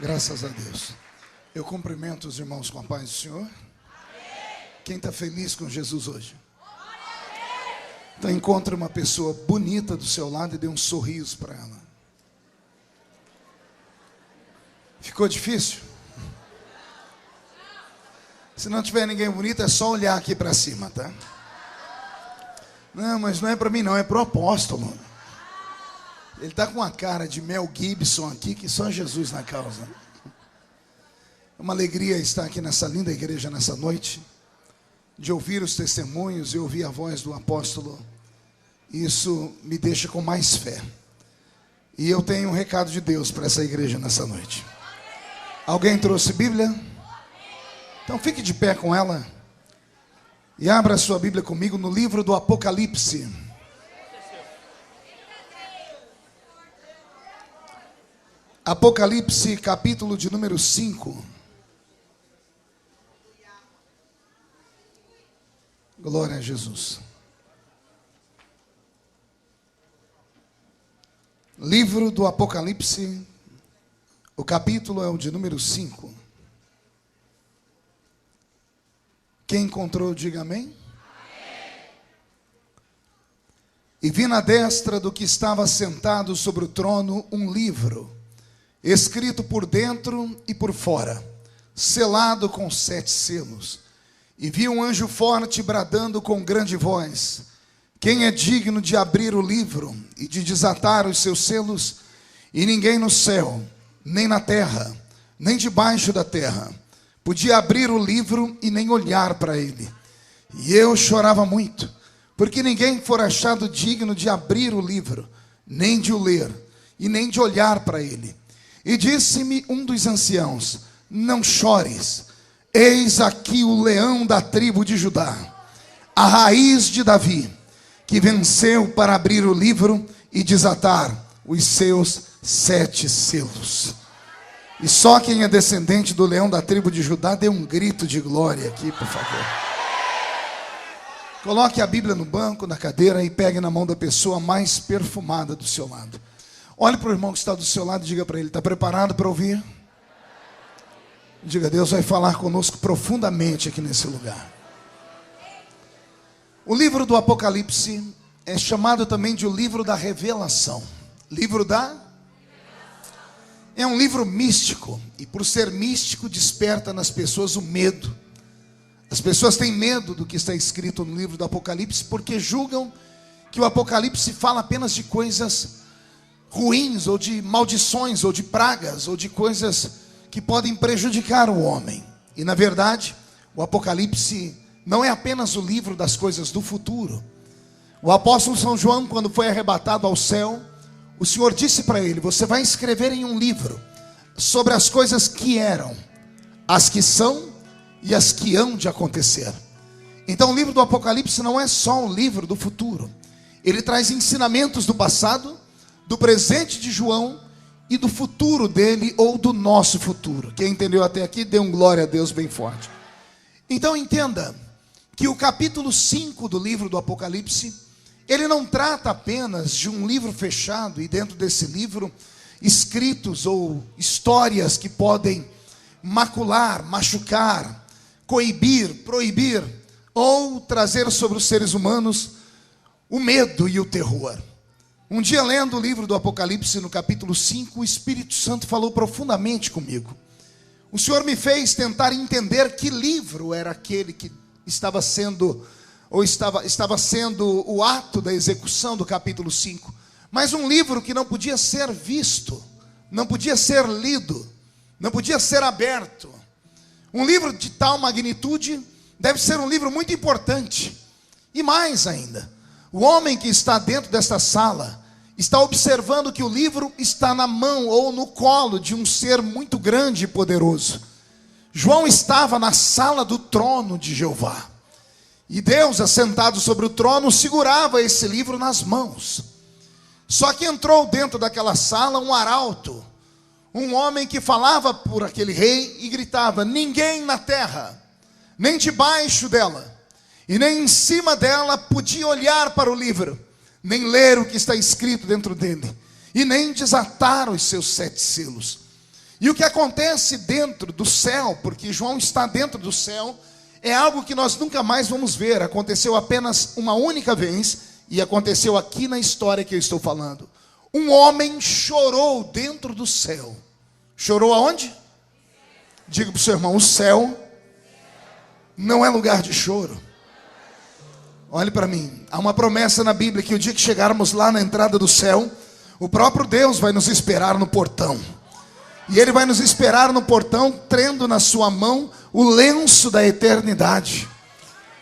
Graças a Deus. Eu cumprimento os irmãos com a paz do Senhor. Quem está feliz com Jesus hoje? Então encontre uma pessoa bonita do seu lado e dê um sorriso para ela. Ficou difícil? Se não tiver ninguém bonito, é só olhar aqui para cima, tá? Não, mas não é para mim não, é para o apóstolo. Ele está com uma cara de Mel Gibson aqui, que só Jesus na causa. É uma alegria estar aqui nessa linda igreja nessa noite, de ouvir os testemunhos e ouvir a voz do apóstolo. Isso me deixa com mais fé. E eu tenho um recado de Deus para essa igreja nessa noite. Alguém trouxe Bíblia? Então fique de pé com ela e abra a sua Bíblia comigo no livro do Apocalipse. Apocalipse, capítulo de número 5. Glória a Jesus. Livro do Apocalipse, o capítulo é o de número 5. Quem encontrou, diga amém. Amém. E vi na destra do que estava sentado sobre o trono um livro, escrito por dentro e por fora, selado com 7 selos. E vi um anjo forte bradando com grande voz: quem é digno de abrir o livro e de desatar os seus selos? E ninguém no céu, nem na terra, nem debaixo da terra, podia abrir o livro e nem olhar para ele. E eu chorava muito, porque ninguém fora achado digno de abrir o livro, nem de o ler, e nem de olhar para ele. E disse-me um dos anciãos: não chores, eis aqui o leão da tribo de Judá, a raiz de Davi, que venceu para abrir o livro e desatar os seus 7 selos. E só quem é descendente do leão da tribo de Judá, dê um grito de glória aqui, por favor. Coloque a Bíblia no banco, na cadeira, e pegue na mão da pessoa mais perfumada do seu lado. Olhe para o irmão que está do seu lado e diga para ele: está preparado para ouvir? Diga: Deus vai falar conosco profundamente aqui nesse lugar. O livro do Apocalipse é chamado também de o livro da revelação. Livro da... É um livro místico, e por ser místico desperta nas pessoas o medo. As pessoas têm medo do que está escrito no livro do Apocalipse, porque julgam que o Apocalipse fala apenas de coisas ruins, ou de maldições, ou de pragas, ou de coisas que podem prejudicar o homem. E na verdade, o Apocalipse não é apenas o livro das coisas do futuro. O apóstolo São João, quando foi arrebatado ao céu, o Senhor disse para ele: você vai escrever em um livro sobre as coisas que eram, as que são e as que hão de acontecer. Então o livro do Apocalipse não é só um livro do futuro. Ele traz ensinamentos do passado, do presente de João e do futuro dele, ou do nosso futuro. Quem entendeu até aqui, dê um glória a Deus bem forte. Então entenda que o capítulo 5 do livro do Apocalipse, ele não trata apenas de um livro fechado, e dentro desse livro, escritos ou histórias que podem macular, machucar, coibir, proibir, ou trazer sobre os seres humanos o medo e o terror. Um dia, lendo o livro do Apocalipse, no capítulo 5, o Espírito Santo falou profundamente comigo. O Senhor me fez tentar entender que livro era aquele que estava sendo o ato da execução do capítulo 5. Mas um livro que não podia ser visto, não podia ser lido, não podia ser aberto. Um livro de tal magnitude deve ser um livro muito importante. E mais ainda, o homem que está dentro desta sala está observando que o livro está na mão ou no colo de um ser muito grande e poderoso. João estava na sala do trono de Jeová. E Deus, assentado sobre o trono, segurava esse livro nas mãos. Só que entrou dentro daquela sala um arauto, um homem que falava por aquele rei e gritava: ninguém na terra, nem debaixo dela, e nem em cima dela podia olhar para o livro, nem ler o que está escrito dentro dele, e nem desatar os seus 7 selos. E o que acontece dentro do céu, porque João está dentro do céu, é algo que nós nunca mais vamos ver. Aconteceu apenas uma única vez, e aconteceu aqui na história que eu estou falando. Um homem chorou dentro do céu. Chorou aonde? Diga para o seu irmão, o céu não é lugar de choro. Olhe para mim, há uma promessa na Bíblia que o dia que chegarmos lá na entrada do céu, o próprio Deus vai nos esperar no portão. E Ele vai nos esperar no portão, tendo na sua mão o lenço da eternidade.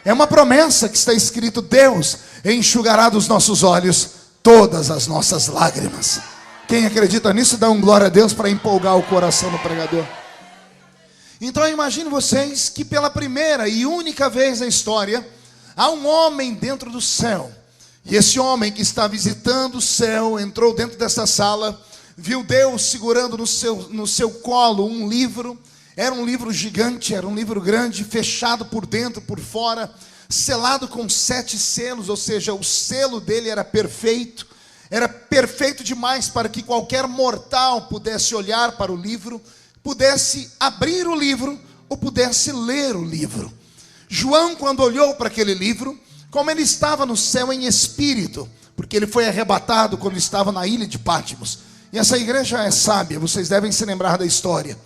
É uma promessa que está escrito: Deus enxugará dos nossos olhos todas as nossas lágrimas. Quem acredita nisso, dá um glória a Deus para empolgar o coração do pregador. Então imagine vocês que pela primeira e única vez na história, há um homem dentro do céu. E esse homem que está visitando o céu, entrou dentro dessa sala, viu Deus segurando no seu colo um livro. Era um livro gigante, era um livro grande, fechado por dentro, por fora, selado com 7 selos, ou seja, o selo dele era perfeito demais para que qualquer mortal pudesse olhar para o livro, pudesse abrir o livro ou pudesse ler o livro. João, quando olhou para aquele livro, como ele estava no céu em espírito, porque ele foi arrebatado quando estava na ilha de Patmos. E essa igreja é sábia, vocês devem se lembrar da história.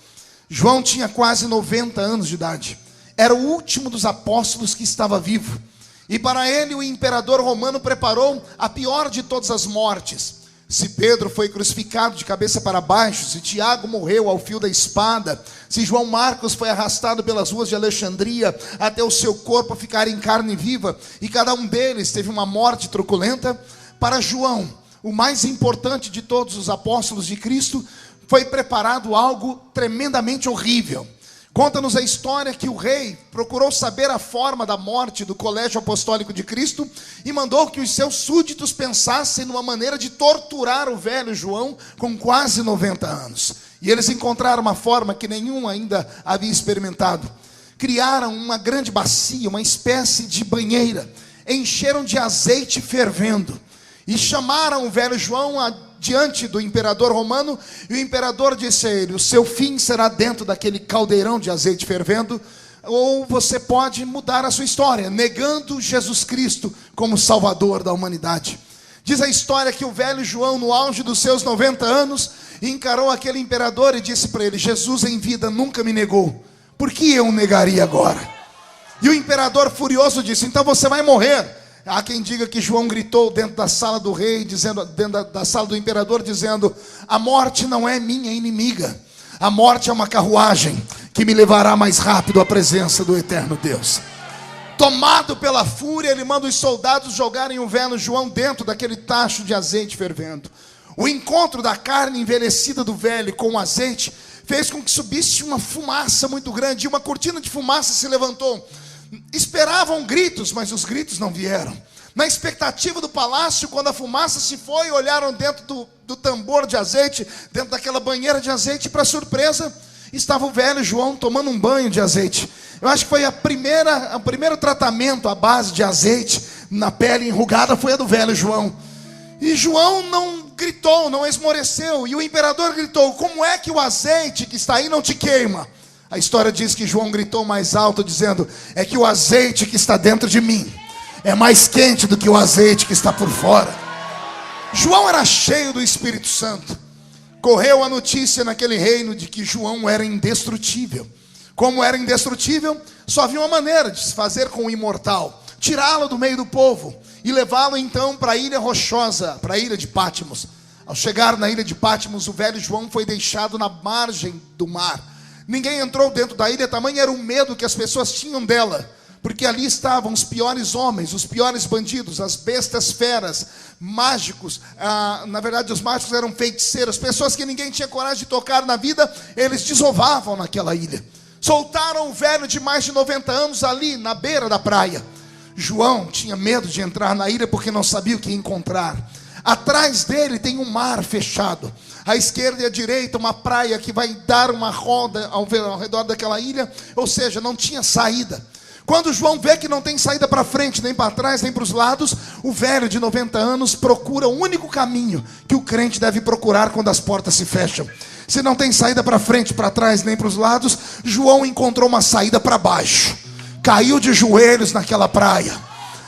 João tinha quase 90 anos de idade. Era o último dos apóstolos que estava vivo. E para ele o imperador romano preparou a pior de todas as mortes. Se Pedro foi crucificado de cabeça para baixo, se Tiago morreu ao fio da espada, se João Marcos foi arrastado pelas ruas de Alexandria até o seu corpo ficar em carne viva, e cada um deles teve uma morte truculenta, para João, o mais importante de todos os apóstolos de Cristo, foi preparado algo tremendamente horrível. Conta-nos a história que o rei procurou saber a forma da morte do colégio apostólico de Cristo e mandou que os seus súditos pensassem numa maneira de torturar o velho João com quase 90 anos. E eles encontraram uma forma que nenhum ainda havia experimentado. Criaram uma grande bacia, uma espécie de banheira, encheram de azeite fervendo e chamaram o velho João diante do imperador romano, e o imperador disse a ele: o seu fim será dentro daquele caldeirão de azeite fervendo, ou você pode mudar a sua história, negando Jesus Cristo como Salvador da humanidade. Diz a história que o velho João, no auge dos seus 90 anos, encarou aquele imperador e disse para ele: Jesus em vida nunca me negou, por que eu o negaria agora? E o imperador furioso disse: então você vai morrer. Há quem diga que João gritou dentro da sala do rei, dentro da sala do imperador, dizendo: a morte não é minha inimiga, a morte é uma carruagem que me levará mais rápido à presença do eterno Deus. Tomado pela fúria, ele manda os soldados jogarem o velho João dentro daquele tacho de azeite fervendo. O encontro da carne envelhecida do velho com o azeite fez com que subisse uma fumaça muito grande, e uma cortina de fumaça se levantou. Esperavam gritos, mas os gritos não vieram. Na expectativa do palácio, quando a fumaça se foi, olharam dentro do tambor de azeite, dentro daquela banheira de azeite, e para surpresa, estava o velho João tomando um banho de azeite. Eu acho que foi o primeiro tratamento à base de azeite na pele enrugada, foi a do velho João. E João não gritou, não esmoreceu, e o imperador gritou: como é que o azeite que está aí não te queima? A história diz que João gritou mais alto, dizendo: é que o azeite que está dentro de mim é mais quente do que o azeite que está por fora. João era cheio do Espírito Santo. Correu a notícia naquele reino de que João era indestrutível. Como era indestrutível, só havia uma maneira de se fazer com o imortal: tirá-lo do meio do povo e levá-lo então para a ilha rochosa, para a ilha de Patmos. Ao chegar na ilha de Patmos, o velho João foi deixado na margem do mar. Ninguém entrou dentro da ilha, tamanho era o medo que as pessoas tinham dela, porque ali estavam os piores homens, os piores bandidos, as bestas feras, mágicos. Na verdade os mágicos eram feiticeiros, pessoas que ninguém tinha coragem de tocar na vida. Eles desovavam naquela ilha. Soltaram o velho de mais de 90 anos ali na beira da praia. João tinha medo de entrar na ilha porque não sabia o que encontrar. Atrás dele tem um mar fechado, à esquerda e à direita uma praia que vai dar uma roda ao redor daquela ilha, ou seja, não tinha saída. Quando João vê que não tem saída para frente, nem para trás, nem para os lados, o velho de 90 anos procura o único caminho que o crente deve procurar quando as portas se fecham. Se não tem saída para frente, para trás, nem para os lados, João encontrou uma saída para baixo. Caiu de joelhos naquela praia.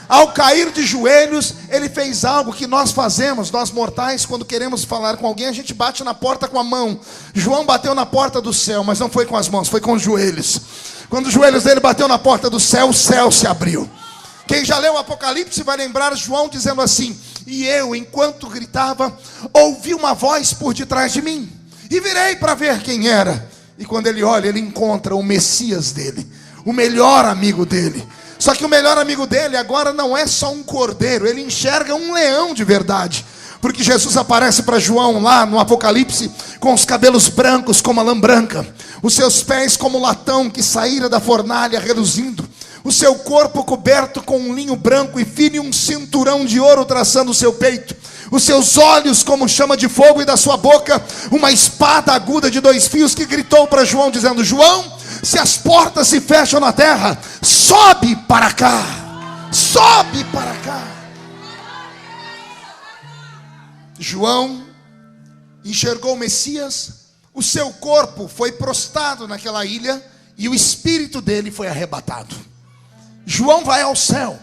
Ao cair de joelhos, ele fez algo que nós fazemos, nós mortais, quando queremos falar com alguém, a gente bate na porta com a mão. João bateu na porta do céu, mas não foi com as mãos, foi com os joelhos. Quando os joelhos dele bateu na porta do céu, o céu se abriu. Quem já leu o Apocalipse vai lembrar João dizendo assim: e eu, enquanto gritava, ouvi uma voz por detrás de mim, e virei para ver quem era. E quando ele olha, ele encontra o Messias dele, o melhor amigo dele. Só que o melhor amigo dele agora não é só um cordeiro, ele enxerga um leão de verdade. Porque Jesus aparece para João lá no Apocalipse com os cabelos brancos como a lã branca, os seus pés como latão que saíra da fornalha reluzindo, o seu corpo coberto com um linho branco e fino e um cinturão de ouro traçando o seu peito, os seus olhos como chama de fogo e da sua boca uma espada aguda de 2 fios, que gritou para João dizendo: João, se as portas se fecham na terra, sobe para cá, sobe para cá. João enxergou o Messias, o seu corpo foi prostrado naquela ilha e o espírito dele foi arrebatado. João vai ao céu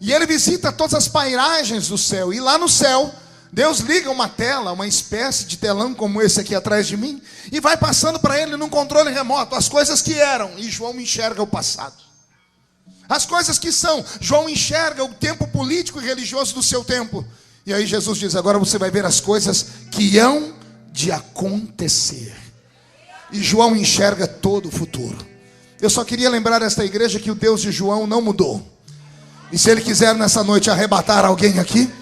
e ele visita todas as pairagens do céu, e lá no céu Deus liga uma tela, uma espécie de telão como esse aqui atrás de mim, e vai passando para ele num controle remoto as coisas que eram, e João enxerga o passado, as coisas que são. João enxerga o tempo político e religioso do seu tempo. E aí Jesus diz: agora você vai ver as coisas que hão de acontecer. E João enxerga todo o futuro. Eu só queria lembrar esta igreja que o Deus de João não mudou. E se ele quiser nessa noite arrebatar alguém aqui,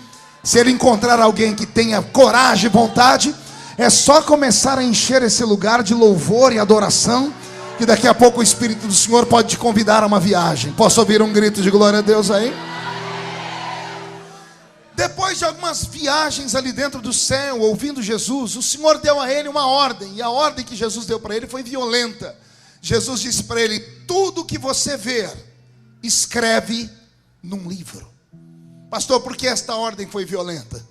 se ele encontrar alguém que tenha coragem e vontade, é só começar a encher esse lugar de louvor e adoração, que daqui a pouco o Espírito do Senhor pode te convidar a uma viagem. Posso ouvir um grito de glória a Deus aí? Depois de algumas viagens ali dentro do céu, ouvindo Jesus, o Senhor deu a ele uma ordem. E a ordem que Jesus deu para ele foi violenta. Jesus disse para ele: tudo que você ver, escreve num livro. Pastor, por que esta ordem foi violenta?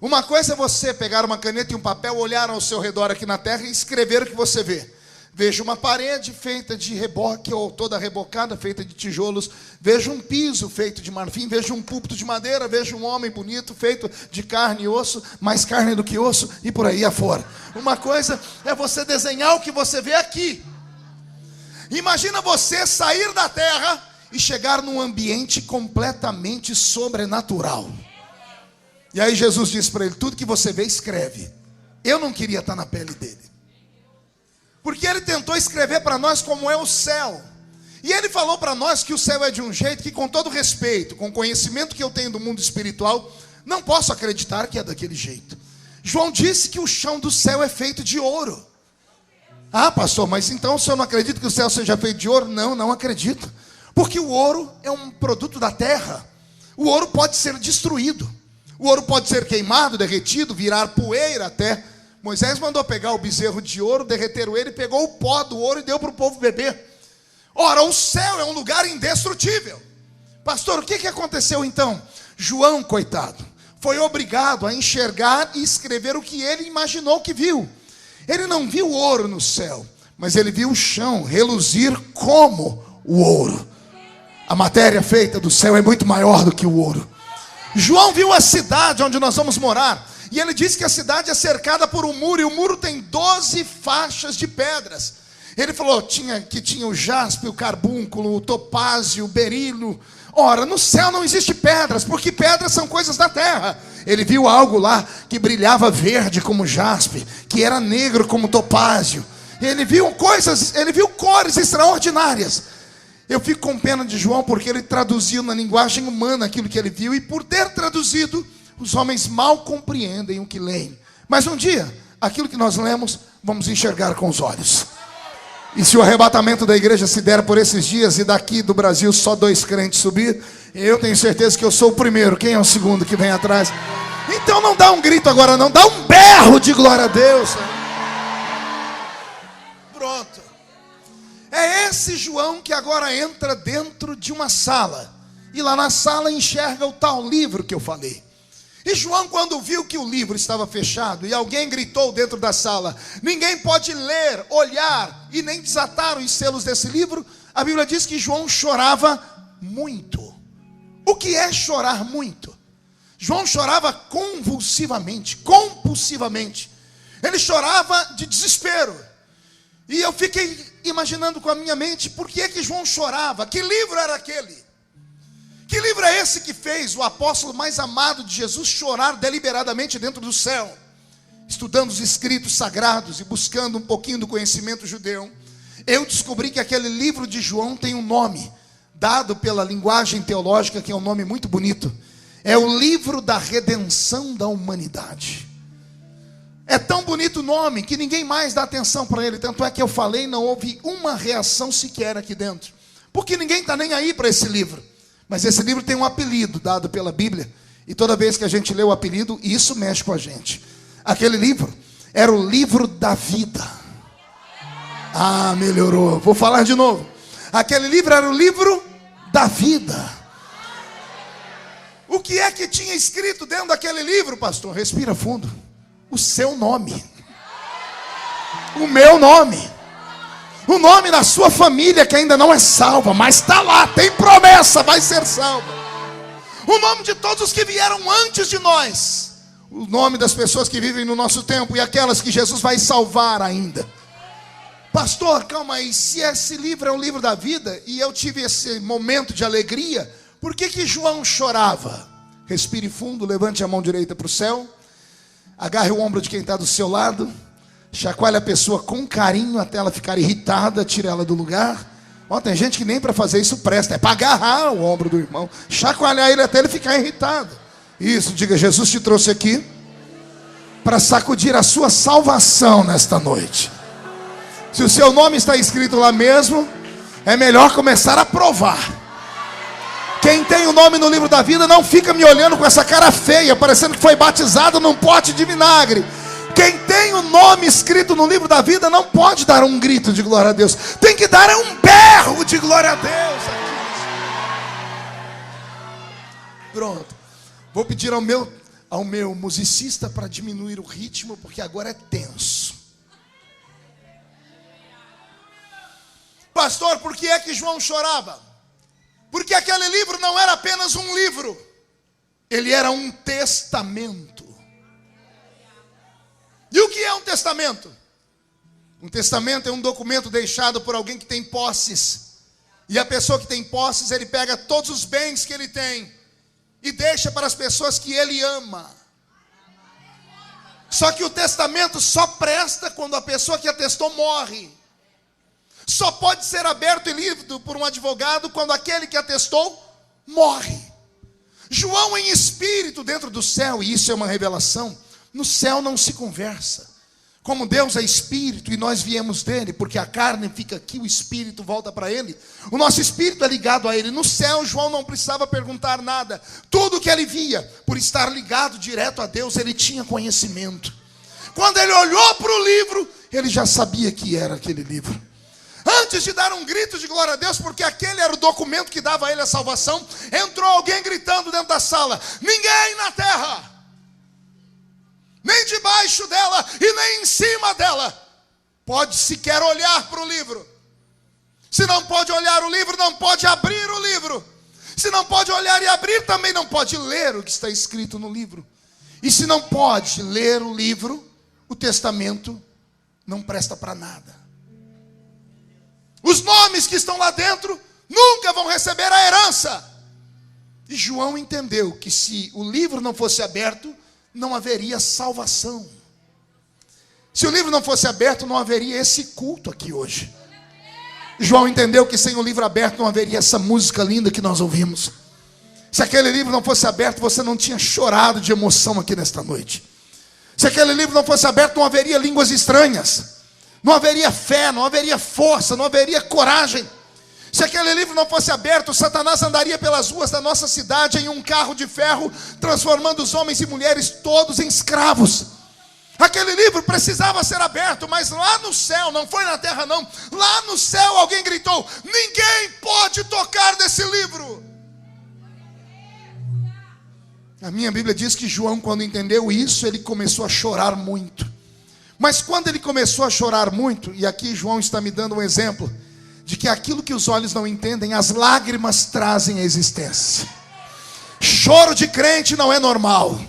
Uma coisa é você pegar uma caneta e um papel, olhar ao seu redor aqui na terra e escrever o que você vê. Vejo uma parede feita de reboque ou toda rebocada, feita de tijolos. Vejo um piso feito de marfim. Vejo um púlpito de madeira. Vejo um homem bonito feito de carne e osso, mais carne do que osso, e por aí afora. Uma coisa é você desenhar o que você vê aqui. Imagina você sair da terra e chegar num ambiente completamente sobrenatural. E aí Jesus disse para ele: tudo que você vê, escreve. Eu não queria estar na pele dele, porque ele tentou escrever para nós como é o céu. E ele falou para nós que o céu é de um jeito que, com todo respeito, com o conhecimento que eu tenho do mundo espiritual, não posso acreditar que é daquele jeito. João disse que o chão do céu é feito de ouro. Ah, pastor, mas então o senhor não acredita que o céu seja feito de ouro? Não, não acredito. Porque o ouro é um produto da terra. O ouro pode ser destruído. O ouro pode ser queimado, derretido, virar poeira até. Moisés mandou pegar o bezerro de ouro, derreter ele, pegou o pó do ouro e deu para o povo beber. Ora, o céu é um lugar indestrutível. Pastor, o que aconteceu então? João, coitado, foi obrigado a enxergar e escrever o que ele imaginou que viu. Ele não viu ouro no céu, mas ele viu o chão reluzir como o ouro. A matéria feita do céu é muito maior do que o ouro. João viu a cidade onde nós vamos morar, e ele disse que a cidade é cercada por um muro, e o muro tem 12 faixas de pedras. Ele falou que tinha o jaspe, o carbúnculo, o topázio, o berilo. Ora, no céu não existe pedras, porque pedras são coisas da terra. Ele viu algo lá que brilhava verde como jaspe, que era negro como topázio. Ele viu cores extraordinárias. Eu fico com pena de João, porque ele traduziu na linguagem humana aquilo que ele viu, e por ter traduzido, os homens mal compreendem o que leem. Mas um dia, aquilo que nós lemos, vamos enxergar com os olhos. E se o arrebatamento da igreja se der por esses dias, e daqui do Brasil só 2 crentes subir, eu tenho certeza que eu sou o primeiro. Quem é o segundo que vem atrás? Então não dá um grito agora não, dá um berro de glória a Deus. Pronto. É esse João que agora entra dentro de uma sala, e lá na sala enxerga o tal livro que eu falei. E João, quando viu que o livro estava fechado e alguém gritou dentro da sala: ninguém pode ler, olhar e nem desatar os selos desse livro, a Bíblia diz que João chorava muito. O que é chorar muito? João chorava convulsivamente, compulsivamente. Ele chorava de desespero. E eu fiquei imaginando com a minha mente, por que é que João chorava? Que livro era aquele? Que livro é esse que fez o apóstolo mais amado de Jesus chorar deliberadamente dentro do céu? Estudando os escritos sagrados e buscando um pouquinho do conhecimento judeu, eu descobri que aquele livro de João tem um nome, dado pela linguagem teológica, que é um nome muito bonito. É o livro da redenção da humanidade. É tão bonito o nome que ninguém mais dá atenção para ele. Tanto é que eu falei, não houve uma reação sequer aqui dentro, porque ninguém está nem aí para esse livro. Mas esse livro tem um apelido dado pela Bíblia, e toda vez que a gente lê o apelido, isso mexe com a gente. Aquele livro era o livro da vida. Ah, melhorou. Vou falar de novo. Aquele livro era o livro da vida. O que é que tinha escrito dentro daquele livro, pastor? Respira fundo. O seu nome. O meu nome. O nome da sua família que ainda não é salva, mas está lá, tem promessa, vai ser salva. O nome de todos os que vieram antes de nós. O nome das pessoas que vivem no nosso tempo e aquelas que Jesus vai salvar ainda. Pastor, calma aí, se esse livro é um livro da vida e eu tive esse momento de alegria, por que João chorava? Respire fundo, levante a mão direita para o céu, agarre o ombro de quem está do seu lado, chacoalhe a pessoa com carinho até ela ficar irritada, tire ela do lugar. Ó, tem gente que nem para fazer isso presta, é para agarrar o ombro do irmão, chacoalhar ele até ele ficar irritado. Isso, diga: Jesus te trouxe aqui para sacudir a sua salvação nesta noite. Se o seu nome está escrito lá mesmo, é melhor começar a provar. Quem tem o nome no livro da vida não fica me olhando com essa cara feia, parecendo que foi batizado num pote de vinagre. Quem tem o nome escrito no livro da vida não pode dar um grito de glória a Deus, tem que dar um berro de glória a Deus. Pronto. Vou pedir ao meu musicista para diminuir o ritmo, porque agora é tenso. Pastor, por que é que João chorava? Porque aquele livro não era apenas um livro, ele era um testamento. E o que é um testamento? Um testamento é um documento deixado por alguém que tem posses. E a pessoa que tem posses, ele pega todos os bens que ele tem e deixa para as pessoas que ele ama. Só que o testamento só presta quando a pessoa que atestou morre. Só pode ser aberto e lido por um advogado quando aquele que atestou morre. João em espírito dentro do céu, e isso é uma revelação, no céu não se conversa. Como Deus é espírito e nós viemos dele, porque a carne fica aqui, o espírito volta para ele. O nosso espírito é ligado a ele. No céu, João não precisava perguntar nada. Tudo que ele via, por estar ligado direto a Deus, ele tinha conhecimento. Quando ele olhou para o livro, ele já sabia que era aquele livro. Antes de dar um grito de glória a Deus, porque aquele era o documento que dava a ele a salvação, entrou alguém gritando dentro da sala: ninguém na terra, nem debaixo dela e nem em cima dela, pode sequer olhar para o livro. Se não pode olhar o livro, não pode abrir o livro. Se não pode olhar e abrir, também não pode ler o que está escrito no livro. E se não pode ler o livro, o testamento não presta para nada. Os nomes que estão lá dentro nunca vão receber a herança. E João entendeu que se o livro não fosse aberto, não haveria salvação. Se o livro não fosse aberto, não haveria esse culto aqui hoje. João entendeu que sem o livro aberto não haveria essa música linda que nós ouvimos. Se aquele livro não fosse aberto, você não tinha chorado de emoção aqui nesta noite. Se aquele livro não fosse aberto, não haveria línguas estranhas, não haveria fé, não haveria força, não haveria coragem. Se aquele livro não fosse aberto, Satanás andaria pelas ruas da nossa cidade em um carro de ferro, transformando os homens e mulheres todos em escravos. Aquele livro precisava ser aberto, mas lá no céu, não foi na terra não, lá no céu alguém gritou: ninguém pode tocar desse livro. A minha Bíblia diz que João, quando entendeu isso, ele começou a chorar muito. Mas quando ele começou a chorar muito, e aqui João está me dando um exemplo, de que aquilo que os olhos não entendem, as lágrimas trazem a existência. Choro de crente não é normal.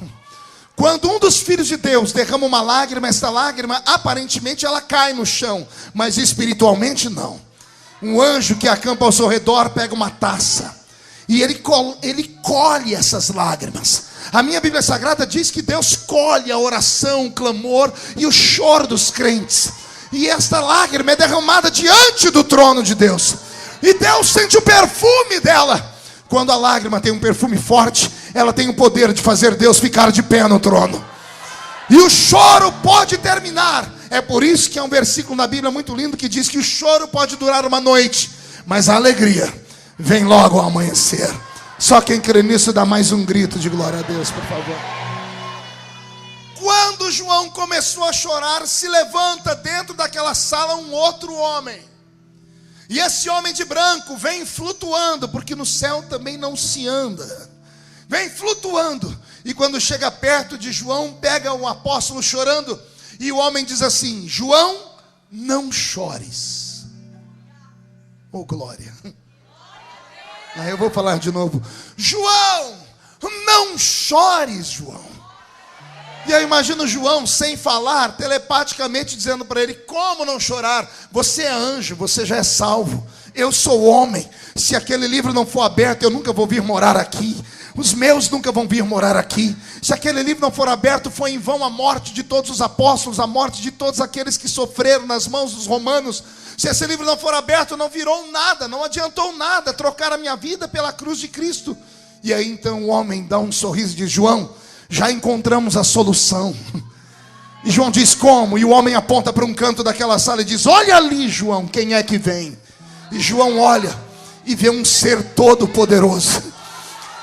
Quando um dos filhos de Deus derrama uma lágrima, esta lágrima, aparentemente ela cai no chão, mas espiritualmente não. Um anjo que acampa ao seu redor pega uma taça, e ele colhe essas lágrimas. A minha Bíblia Sagrada diz que Deus colhe a oração, o clamor e o choro dos crentes. E esta lágrima é derramada diante do trono de Deus. E Deus sente o perfume dela. Quando a lágrima tem um perfume forte, ela tem o poder de fazer Deus ficar de pé no trono. E o choro pode terminar. É por isso que há um versículo na Bíblia muito lindo que diz que o choro pode durar uma noite, mas a alegria vem logo ao amanhecer. Só quem crê nisso dá mais um grito de glória a Deus, por favor. Quando João começou a chorar, se levanta dentro daquela sala um outro homem. E esse homem de branco vem flutuando, porque no céu também não se anda. Vem flutuando. E quando chega perto de João, pega o apóstolo chorando. E o homem diz assim: João, não chores. Oh, glória. Aí eu vou falar de novo. João, não chores, João. E eu imagino João, sem falar, telepaticamente dizendo para ele: como não chorar? Você é anjo, você já é salvo. Eu sou homem. Se aquele livro não for aberto, eu nunca vou vir morar aqui. Os meus nunca vão vir morar aqui. Se aquele livro não for aberto, foi em vão a morte de todos os apóstolos, a morte de todos aqueles que sofreram nas mãos dos romanos. Se esse livro não for aberto, não virou nada, não adiantou nada trocar a minha vida pela cruz de Cristo. E aí então o homem dá um sorriso e diz: João, já encontramos a solução. E João diz: como? E o homem aponta para um canto daquela sala e diz: olha ali, João, quem é que vem? E João olha e vê um ser todo poderoso.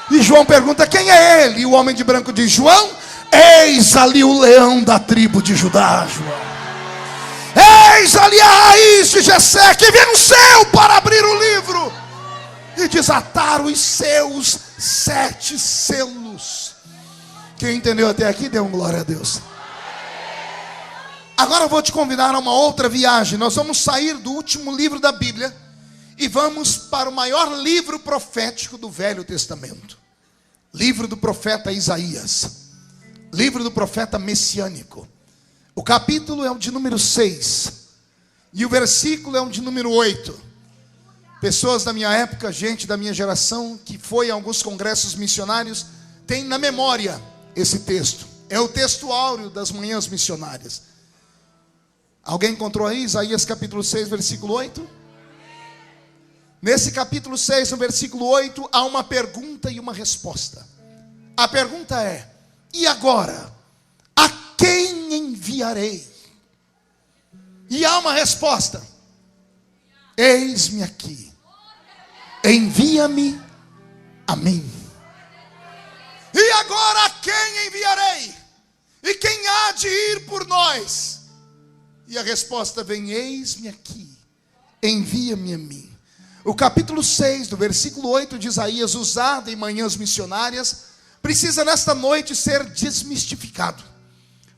E João pergunta: quem é ele? E o homem de branco diz: João, eis ali o leão da tribo de Judá, João. Eis ali a raiz de Jessé, que venceu para abrir o livro e desatar os seus 7 selos. Quem entendeu até aqui, dê um glória a Deus. Agora eu vou te convidar a uma outra viagem. Nós vamos sair do último livro da Bíblia e vamos para o maior livro profético do Velho Testamento. Livro do profeta Isaías. Livro do profeta messiânico. O capítulo é o de número 6. E o versículo é o de número 8. Pessoas da minha época, gente da minha geração, que foi a alguns congressos missionários, tem na memória esse texto. É o texto áureo das manhãs missionárias. Alguém encontrou aí? Isaías capítulo 6, versículo 8? Nesse capítulo 6, no versículo 8, há uma pergunta e uma resposta. A pergunta é: e agora? A quem enviarei? E há uma resposta: eis-me aqui, envia-me a mim. E agora a quem enviarei? E quem há de ir por nós? E a resposta vem: eis-me aqui, envia-me a mim. O capítulo 6, do versículo 8 de Isaías, usado em manhãs missionárias, precisa nesta noite ser desmistificado.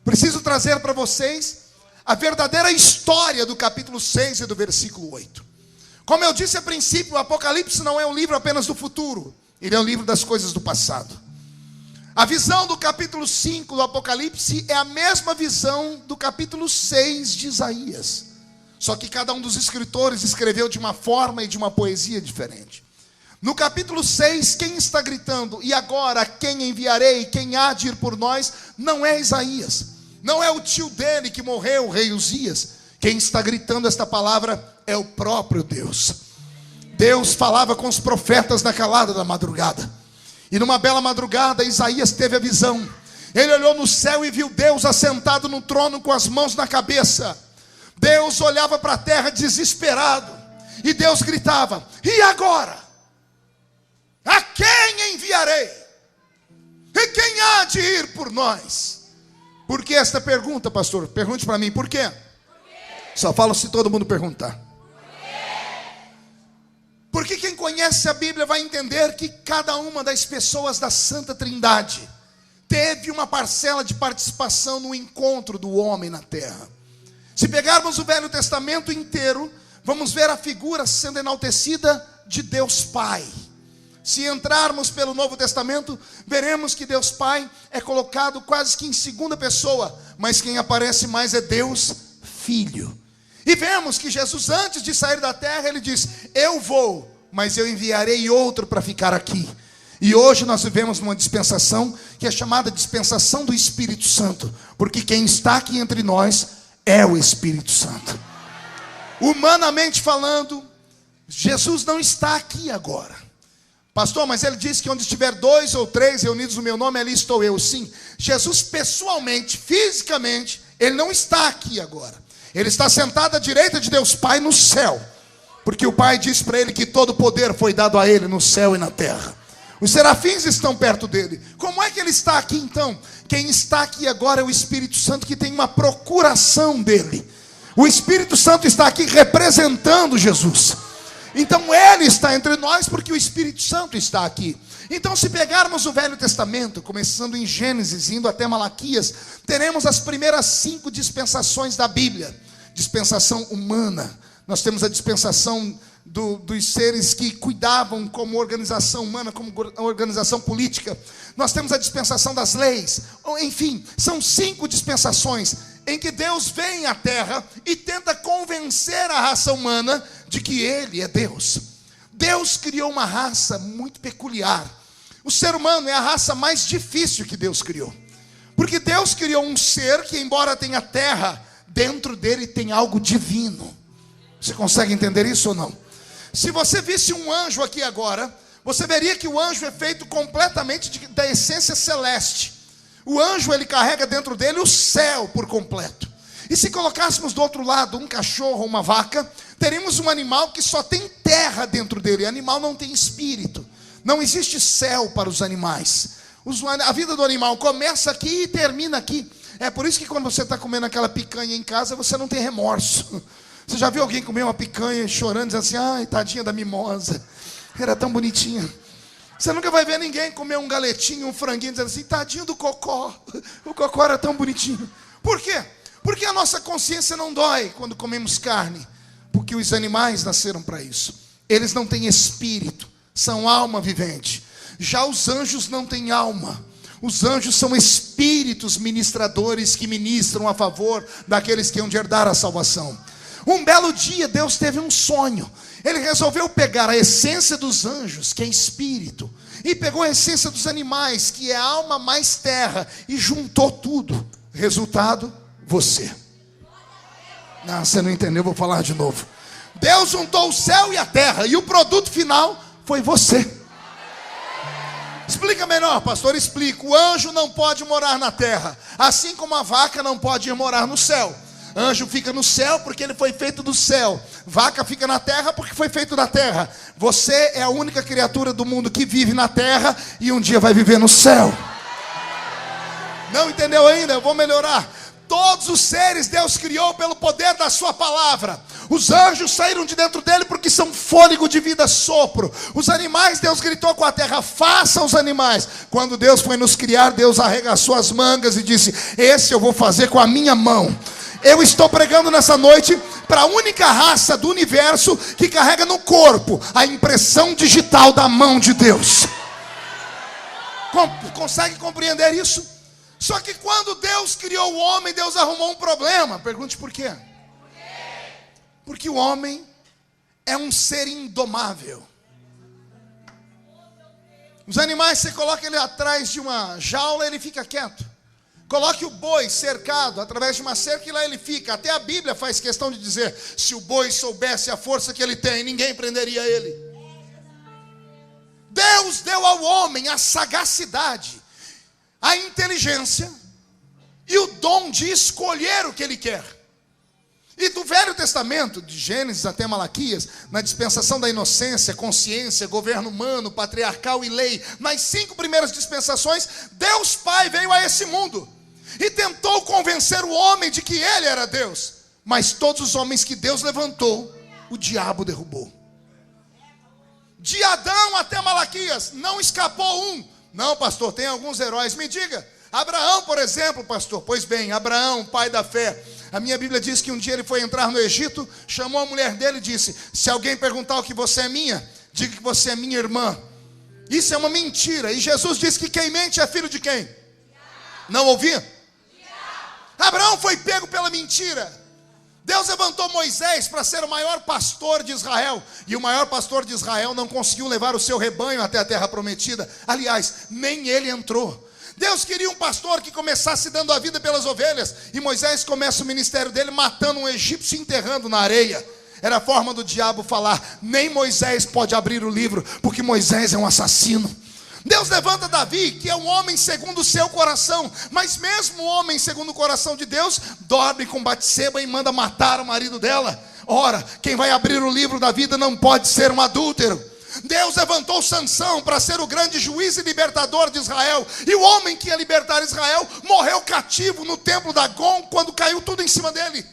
Preciso trazer para vocês a verdadeira história do capítulo 6 e do versículo 8. Como eu disse a princípio, o Apocalipse não é um livro apenas do futuro, ele é um livro das coisas do passado. A visão do capítulo 5 do Apocalipse é a mesma visão do capítulo 6 de Isaías. Só que cada um dos escritores escreveu de uma forma e de uma poesia diferente. No capítulo 6, quem está gritando: e agora quem enviarei, quem há de ir por nós? Não é Isaías, não é o tio dele que morreu, o rei Uzias. Quem está gritando esta palavra é o próprio Deus. Deus falava com os profetas na calada da madrugada. E numa bela madrugada, Isaías teve a visão. Ele olhou no céu e viu Deus assentado no trono com as mãos na cabeça. Deus olhava para a terra desesperado. E Deus gritava: e agora? A quem enviarei? E quem há de ir por nós? Por que esta pergunta, pastor? Pergunte para mim, por quê? Só falo se todo mundo perguntar. Porque quem conhece a Bíblia vai entender que cada uma das pessoas da Santa Trindade teve uma parcela de participação no encontro do homem na terra. Se pegarmos o Velho Testamento inteiro, vamos ver a figura sendo enaltecida de Deus Pai. Se entrarmos pelo Novo Testamento, veremos que Deus Pai é colocado quase que em segunda pessoa, mas quem aparece mais é Deus Filho. E vemos que Jesus, antes de sair da terra, ele diz: eu vou, mas eu enviarei outro para ficar aqui. E hoje nós vivemos numa dispensação que é chamada dispensação do Espírito Santo, porque quem está aqui entre nós é o Espírito Santo. Humanamente falando, Jesus não está aqui agora. Pastor, mas ele disse que onde estiver 2 ou 3 reunidos no meu nome, ali estou eu. Sim, Jesus pessoalmente, fisicamente, ele não está aqui agora. Ele está sentado à direita de Deus Pai no céu, porque o Pai disse para ele que todo poder foi dado a ele no céu e na terra. Os serafins estão perto dele. Como é que ele está aqui então? Quem está aqui agora é o Espírito Santo, que tem uma procuração dele. O Espírito Santo está aqui representando Jesus. Então ele está entre nós porque o Espírito Santo está aqui. Então, se pegarmos o Velho Testamento, começando em Gênesis, indo até Malaquias, teremos as primeiras 5 dispensações da Bíblia. Dispensação humana. Nós temos a dispensação dos seres que cuidavam como organização humana, como organização política. Nós temos a dispensação das leis. Enfim, são 5 dispensações em que Deus vem à terra e tenta convencer a raça humana de que Ele é Deus. Deus criou uma raça muito peculiar. O ser humano é a raça mais difícil que Deus criou. Porque Deus criou um ser que, embora tenha terra, dentro dele tem algo divino. Você consegue entender isso ou não? Se você visse um anjo aqui agora, você veria que o anjo é feito completamente da essência celeste. O anjo, ele carrega dentro dele o céu por completo. E se colocássemos do outro lado um cachorro ou uma vaca, teríamos um animal que só tem terra dentro dele. O animal não tem espírito. Não existe céu para os animais. A vida do animal começa aqui e termina aqui. É por isso que quando você está comendo aquela picanha em casa, você não tem remorso. Você já viu alguém comer uma picanha chorando, dizendo assim: ai, tadinha da mimosa, era tão bonitinha. Você nunca vai ver ninguém comer um galetinho, um franguinho, dizendo assim: tadinho do cocó, o cocó era tão bonitinho. Por quê? Porque a nossa consciência não dói quando comemos carne. Porque os animais nasceram para isso. Eles não têm espírito, são alma vivente. Já os anjos não têm alma. Os anjos são espíritos ministradores que ministram a favor daqueles que hão de herdar a salvação. Um belo dia Deus teve um sonho. Ele resolveu pegar a essência dos anjos, que é espírito, e pegou a essência dos animais, que é alma mais terra, e juntou tudo. Resultado: você. Não, você não entendeu, vou falar de novo. Deus juntou o céu e a terra, e o produto final foi você. Explica melhor, pastor. Explico. O anjo não pode morar na terra, assim como a vaca não pode ir morar no céu. Anjo fica no céu porque ele foi feito do céu. Vaca fica na terra porque foi feito da terra. Você é a única criatura do mundo que vive na terra e um dia vai viver no céu. Não entendeu ainda? Eu vou melhorar. Todos os seres Deus criou pelo poder da sua palavra. Os anjos saíram de dentro dele porque são fôlego de vida, sopro. Os animais, Deus gritou com a terra: faça os animais. Quando Deus foi nos criar, Deus arregaçou as mangas e disse: esse eu vou fazer com a minha mão. Eu estou pregando nessa noite para a única raça do universo que carrega no corpo a impressão digital da mão de Deus. Consegue compreender isso? Só que quando Deus criou o homem, Deus arrumou um problema. Pergunte por quê? Porque o homem é um ser indomável. Os animais, você coloca ele atrás de uma jaula, ele fica quieto. Coloque o boi cercado através de uma cerca e lá ele fica. Até a Bíblia faz questão de dizer: se o boi soubesse a força que ele tem, ninguém prenderia ele. Deus deu ao homem a sagacidade, a inteligência e o dom de escolher o que ele quer. E do Velho Testamento, de Gênesis até Malaquias, na dispensação da inocência, consciência, governo humano, patriarcal e lei, nas 5 primeiras dispensações, Deus Pai veio a esse mundo e tentou convencer o homem de que ele era Deus. Mas todos os homens que Deus levantou, o diabo derrubou. De Adão até Malaquias, não escapou um. Não, pastor, tem alguns heróis. Me diga, Abraão, por exemplo, pastor, pois bem, Abraão, pai da fé, a minha Bíblia diz que um dia ele foi entrar no Egito, chamou a mulher dele e disse: se alguém perguntar o que você é minha, diga que você é minha irmã. Isso é uma mentira. E Jesus disse que quem mente é filho de quem? Não ouvi? Abraão foi pego pela mentira. Deus levantou Moisés para ser o maior pastor de Israel, e o maior pastor de Israel não conseguiu levar o seu rebanho até a terra prometida. Aliás, nem ele entrou. Deus queria um pastor que começasse dando a vida pelas ovelhas, e Moisés começa o ministério dele matando um egípcio e enterrando na areia. Era a forma do diabo falar: nem Moisés pode abrir o livro, porque Moisés é um assassino. Deus levanta Davi, que é um homem segundo o seu coração, mas mesmo o homem segundo o coração de Deus, dorme com Batseba e manda matar o marido dela. Ora, quem vai abrir o livro da vida não pode ser um adúltero. Deus levantou Sansão para ser o grande juiz e libertador de Israel, e o homem que ia libertar Israel morreu cativo no templo de Dagon, quando caiu tudo em cima dele.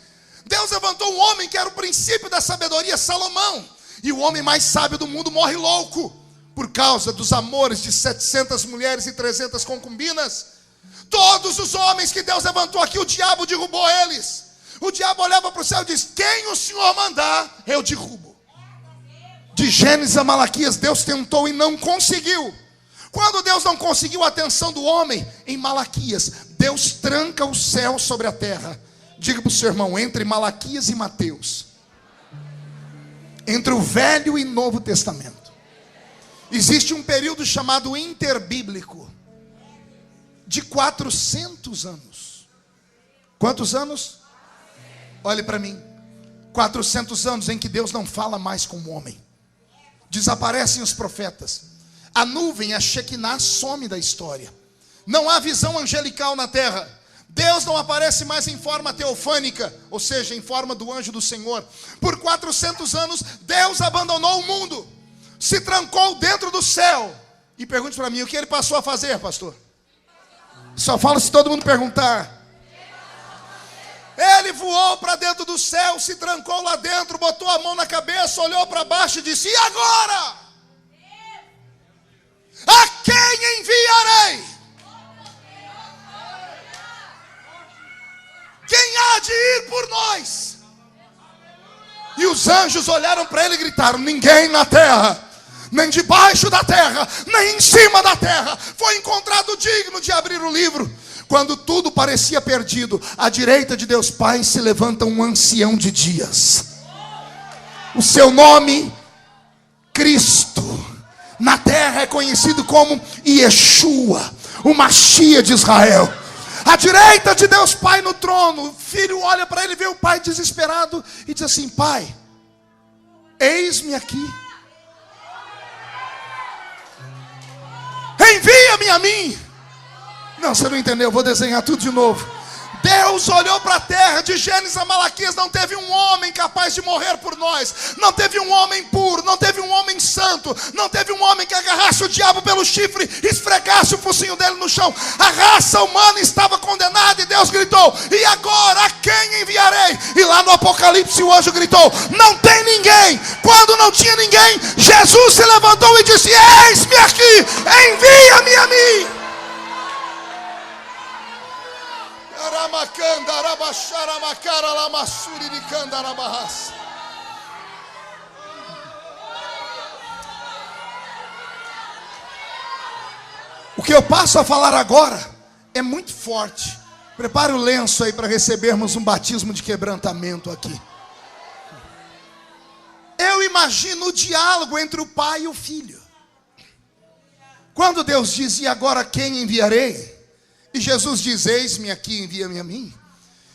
Deus levantou um homem que era o princípio da sabedoria, Salomão, e o homem mais sábio do mundo morre louco, por causa dos amores de 700 mulheres e 300 concubinas. Todos os homens que Deus levantou aqui, o diabo derrubou eles. O diabo olhava para o céu e disse: quem o Senhor mandar, eu derrubo. De Gênesis a Malaquias, Deus tentou e não conseguiu. Quando Deus não conseguiu a atenção do homem, em Malaquias, Deus tranca o céu sobre a terra. Diga para o seu irmão: entre Malaquias e Mateus, entre o Velho e Novo Testamento, existe um período chamado interbíblico, de 400 anos. Quantos anos? Olhe para mim. 400 anos em que Deus não fala mais com o homem. Desaparecem os profetas. A nuvem, a Shekinah, some da história. Não há visão angelical na terra. Deus não aparece mais em forma teofânica, ou seja, em forma do anjo do Senhor. Por 400 anos, Deus abandonou o mundo, se trancou dentro do céu. E pergunte para mim, o que ele passou a fazer, pastor? Só fala se todo mundo perguntar. Ele voou para dentro do céu, se trancou lá dentro, botou a mão na cabeça, olhou para baixo e disse: e agora? A quem enviarei? Quem há de ir por nós? E os anjos olharam para ele e gritaram: ninguém na terra, nem debaixo da terra, nem em cima da terra, foi encontrado digno de abrir o livro. Quando tudo parecia perdido, à direita de Deus Pai se levanta um ancião de dias. O seu nome, Cristo, na terra é conhecido como Yeshua, o Machia de Israel. À direita de Deus Pai no trono, o filho olha para ele, vê o pai desesperado e diz assim: pai, eis-me aqui, envia-me a mim. Não, você não entendeu, eu vou desenhar tudo de novo. Deus olhou para a terra, de Gênesis a Malaquias, não teve um homem capaz de morrer por nós, não teve um homem puro, não teve um homem santo, não teve um homem que agarrasse o diabo pelo chifre e esfregasse o focinho dele no chão. A raça humana estava condenada e Deus gritou: e agora a quem enviarei? E lá no Apocalipse o anjo gritou: não tem ninguém. Quando não tinha ninguém, Jesus se levantou e disse: eis-me aqui, envia-me a mim. O que eu passo a falar agora é muito forte. Prepare o lenço aí para recebermos um batismo de quebrantamento aqui. Eu imagino o diálogo entre o pai e o filho. Quando Deus diz: e agora quem enviarei? E Jesus diz: eis-me aqui, envia-me a mim.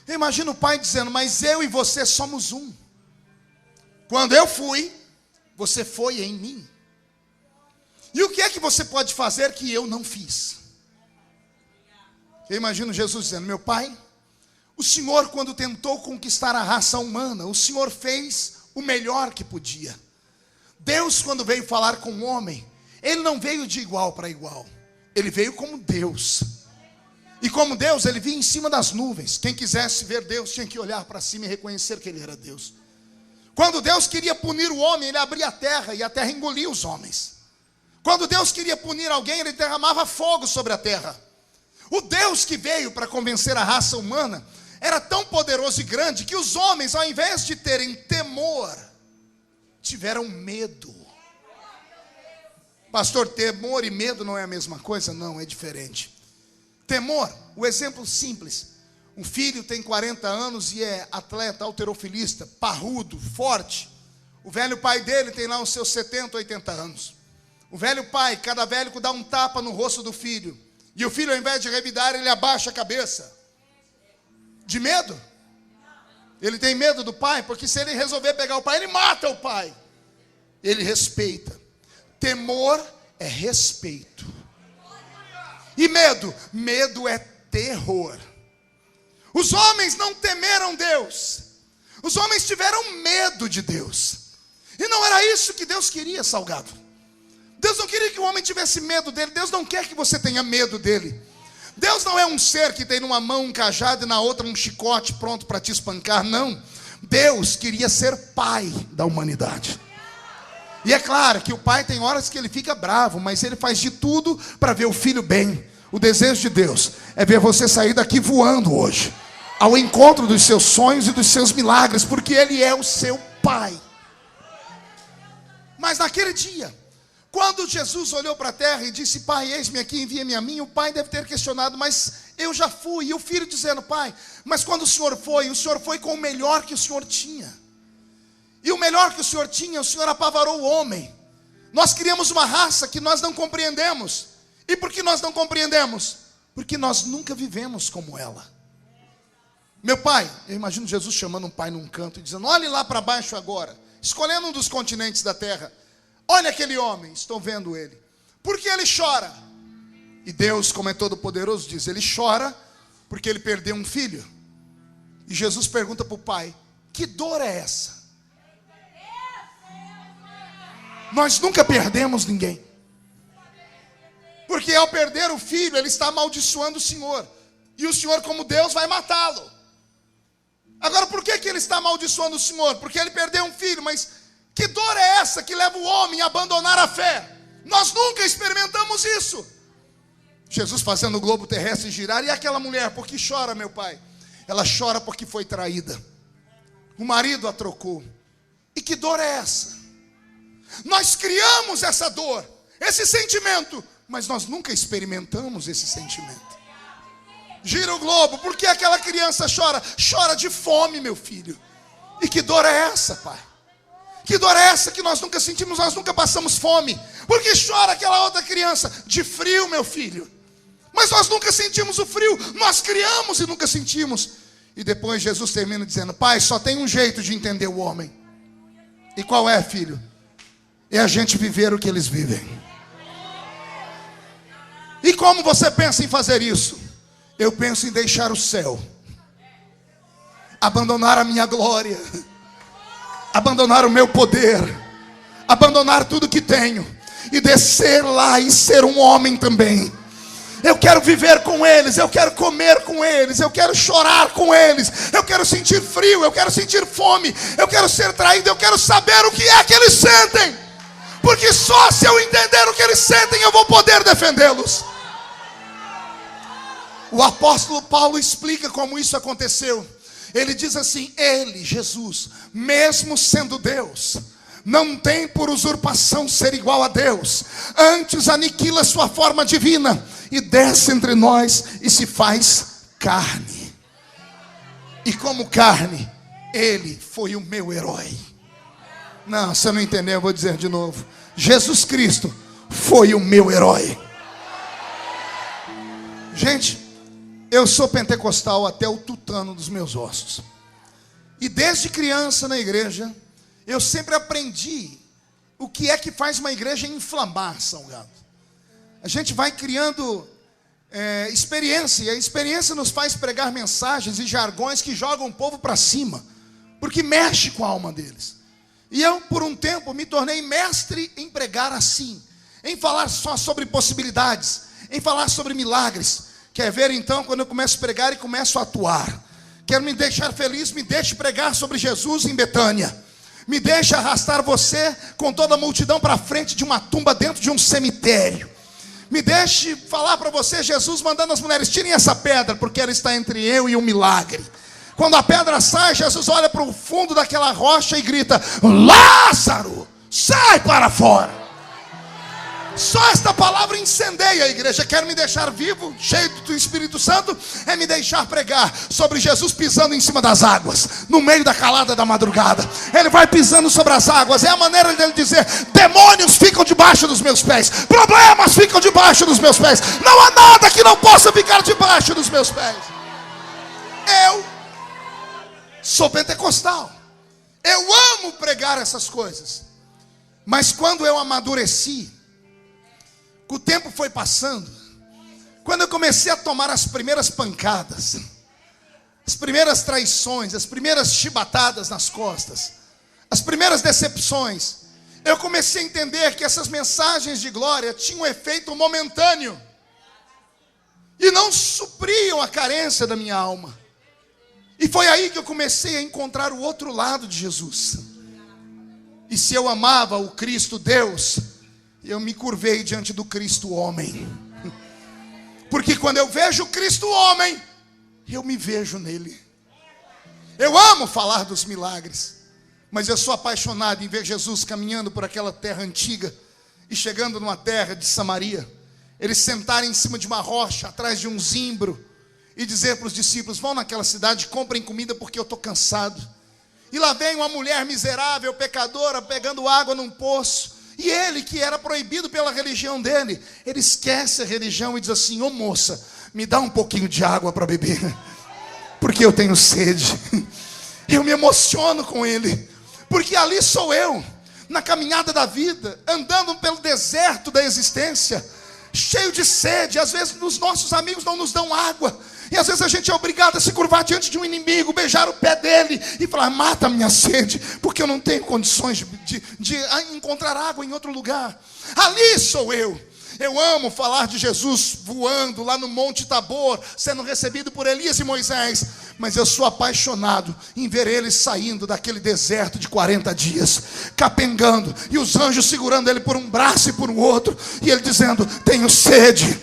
Eu imagino o pai dizendo: mas eu e você somos um. Quando eu fui, você foi em mim. E o que é que você pode fazer que eu não fiz? Eu imagino Jesus dizendo: meu pai, o Senhor, quando tentou conquistar a raça humana, o Senhor fez o melhor que podia. Deus, quando veio falar com o homem, Ele não veio de igual para igual. Ele veio como Deus. E como Deus, Ele vinha em cima das nuvens. Quem quisesse ver Deus tinha que olhar para cima e reconhecer que Ele era Deus. Quando Deus queria punir o homem, Ele abria a terra e a terra engolia os homens. Quando Deus queria punir alguém, Ele derramava fogo sobre a terra. O Deus que veio para convencer a raça humana era tão poderoso e grande que os homens, ao invés de terem temor, tiveram medo. Pastor, temor e medo não é a mesma coisa? Não, é diferente. Temor, o exemplo simples. Um filho tem 40 anos e é atleta, halterofilista, parrudo, forte. O velho pai dele tem lá os seus 70, 80 anos. O velho pai, cadavélico, dá um tapa no rosto do filho. E o filho, ao invés de revidar, ele abaixa a cabeça. De medo? Ele tem medo do pai, porque se ele resolver pegar o pai, ele mata o pai. Ele respeita. Temor é respeito. E medo? Medo é terror. Os homens não temeram Deus. Os homens tiveram medo de Deus. E não era isso que Deus queria, Salgado. Deus não queria que o homem tivesse medo dele. Deus não quer que você tenha medo dele. Deus não é um ser que tem numa mão um cajado e na outra um chicote pronto para te espancar. Não. Deus queria ser pai da humanidade. E é claro que o pai tem horas que ele fica bravo, mas ele faz de tudo para ver o filho bem. O desejo de Deus é ver você sair daqui voando hoje, ao encontro dos seus sonhos e dos seus milagres, porque Ele é o seu pai. Mas naquele dia, quando Jesus olhou para a terra e disse: Pai, eis-me aqui, envia-me a mim, o pai deve ter questionado: mas eu já fui. E o filho dizendo: Pai, mas quando o senhor foi com o melhor que o senhor tinha. E o melhor que o senhor tinha, o senhor apavorou o homem. Nós criamos uma raça que nós não compreendemos. E por que nós não compreendemos? Porque nós nunca vivemos como ela. Meu pai, eu imagino Jesus chamando um pai num canto e dizendo: olhe lá para baixo agora, escolhendo um dos continentes da terra. Olha aquele homem, estou vendo ele. Por que ele chora? E Deus, como é todo poderoso, diz: ele chora porque ele perdeu um filho. E Jesus pergunta para o pai: que dor é essa? Nós nunca perdemos ninguém. Porque ao perder o filho, ele está amaldiçoando o Senhor. E o Senhor, como Deus, vai matá-lo. Agora, por que ele está amaldiçoando o Senhor? Porque ele perdeu um filho. Mas que dor é essa que leva o homem a abandonar a fé? Nós nunca experimentamos isso. Jesus fazendo o globo terrestre girar. E aquela mulher, por que chora, meu pai? Ela chora porque foi traída. O marido a trocou. E que dor é essa? Nós criamos essa dor, esse sentimento, mas nós nunca experimentamos esse sentimento. Gira o globo. Por que aquela criança chora? Chora de fome, meu filho. E que dor é essa, pai? Que dor é essa que nós nunca sentimos? Nós nunca passamos fome. Por que chora aquela outra criança? De frio, meu filho. Mas nós nunca sentimos o frio. Nós criamos e nunca sentimos. E depois Jesus termina dizendo: Pai, só tem um jeito de entender o homem. E qual é, filho? É a gente viver o que eles vivem. E como você pensa em fazer isso? Eu penso em deixar o céu, abandonar a minha glória, abandonar o meu poder, abandonar tudo que tenho e descer lá e ser um homem também. Eu quero viver com eles, eu quero comer com eles, eu quero chorar com eles, eu quero sentir frio, eu quero sentir fome, eu quero ser traído, eu quero saber o que é que eles sentem. Porque só se eu entender o que eles sentem, eu vou poder defendê-los. O apóstolo Paulo explica como isso aconteceu. Ele diz assim: ele, Jesus, mesmo sendo Deus, não tem por usurpação ser igual a Deus. Antes aniquila sua forma divina e desce entre nós e se faz carne. E como carne, ele foi o meu herói. Não, você não entendeu, eu vou dizer de novo. Jesus Cristo foi o meu herói. Gente, eu sou pentecostal até o tutano dos meus ossos. E desde criança na igreja, eu sempre aprendi o que é que faz uma igreja inflamar, Salgado. A gente vai criando experiência, e a experiência nos faz pregar mensagens e jargões que jogam o povo para cima, porque mexe com a alma deles. E eu, por um tempo, me tornei mestre em pregar assim, em falar só sobre possibilidades, em falar sobre milagres. Quer ver então, quando eu começo a pregar e começo a atuar? Quero me deixar feliz, me deixe pregar sobre Jesus em Betânia. Me deixe arrastar você com toda a multidão para frente de uma tumba dentro de um cemitério. Me deixe falar para você, Jesus mandando as mulheres: tirem essa pedra, porque ela está entre eu e o milagre. Quando a pedra sai, Jesus olha para o fundo daquela rocha e grita: Lázaro, sai para fora. Só esta palavra incendeia a igreja. Quer me deixar vivo, cheio do Espírito Santo? É me deixar pregar sobre Jesus pisando em cima das águas, no meio da calada da madrugada. Ele vai pisando sobre as águas. É a maneira dele dizer: demônios ficam debaixo dos meus pés, problemas ficam debaixo dos meus pés, não há nada que não possa ficar debaixo dos meus pés. Eu sou pentecostal, eu amo pregar essas coisas. Mas quando eu amadureci, o tempo foi passando, quando eu comecei a tomar as primeiras pancadas, as primeiras traições, as primeiras chibatadas nas costas, as primeiras decepções, eu comecei a entender que essas mensagens de glória tinham um efeito momentâneo e não supriam a carência da minha alma. E foi aí que eu comecei a encontrar o outro lado de Jesus. E se eu amava o Cristo Deus, eu me curvei diante do Cristo homem. Porque quando eu vejo o Cristo homem, eu me vejo nele. Eu amo falar dos milagres, mas eu sou apaixonado em ver Jesus caminhando por aquela terra antiga e chegando numa terra de Samaria. Eles sentarem em cima de uma rocha, atrás de um zimbro, e dizer para os discípulos: vão naquela cidade, comprem comida porque eu estou cansado. E lá vem uma mulher miserável, pecadora, pegando água num poço. E ele, que era proibido pela religião dele, ele esquece a religião e diz assim: ô moça, me dá um pouquinho de água para beber, porque eu tenho sede. Eu me emociono com ele, porque ali sou eu, na caminhada da vida, andando pelo deserto da existência, cheio de sede. Às vezes os nossos amigos não nos dão água, e às vezes a gente é obrigado a se curvar diante de um inimigo, beijar o pé dele e falar: mata a minha sede, porque eu não tenho condições de encontrar água em outro lugar. Ali sou eu. Eu amo falar de Jesus voando lá no Monte Tabor, sendo recebido por Elias e Moisés. Mas eu sou apaixonado em ver ele saindo daquele deserto de 40 dias, capengando, e os anjos segurando ele por um braço e por um outro, e ele dizendo: tenho sede,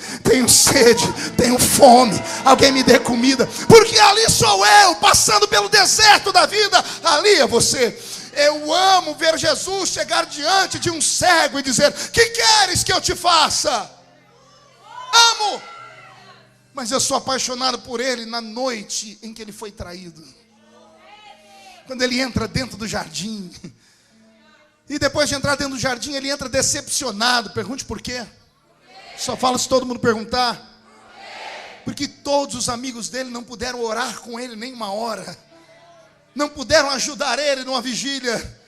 tenho fome, alguém me dê comida. Porque ali sou eu, passando pelo deserto da vida. Ali é você. Eu amo ver Jesus chegar diante de um cego e dizer: que queres que eu te faça? Amo. Mas eu sou apaixonado por ele na noite em que ele foi traído. Quando ele entra dentro do jardim, e depois de entrar dentro do jardim, ele entra decepcionado. Pergunte por quê. Só falo se todo mundo perguntar. Porque todos os amigos dele não puderam orar com ele nem uma hora, não puderam ajudar ele numa vigília.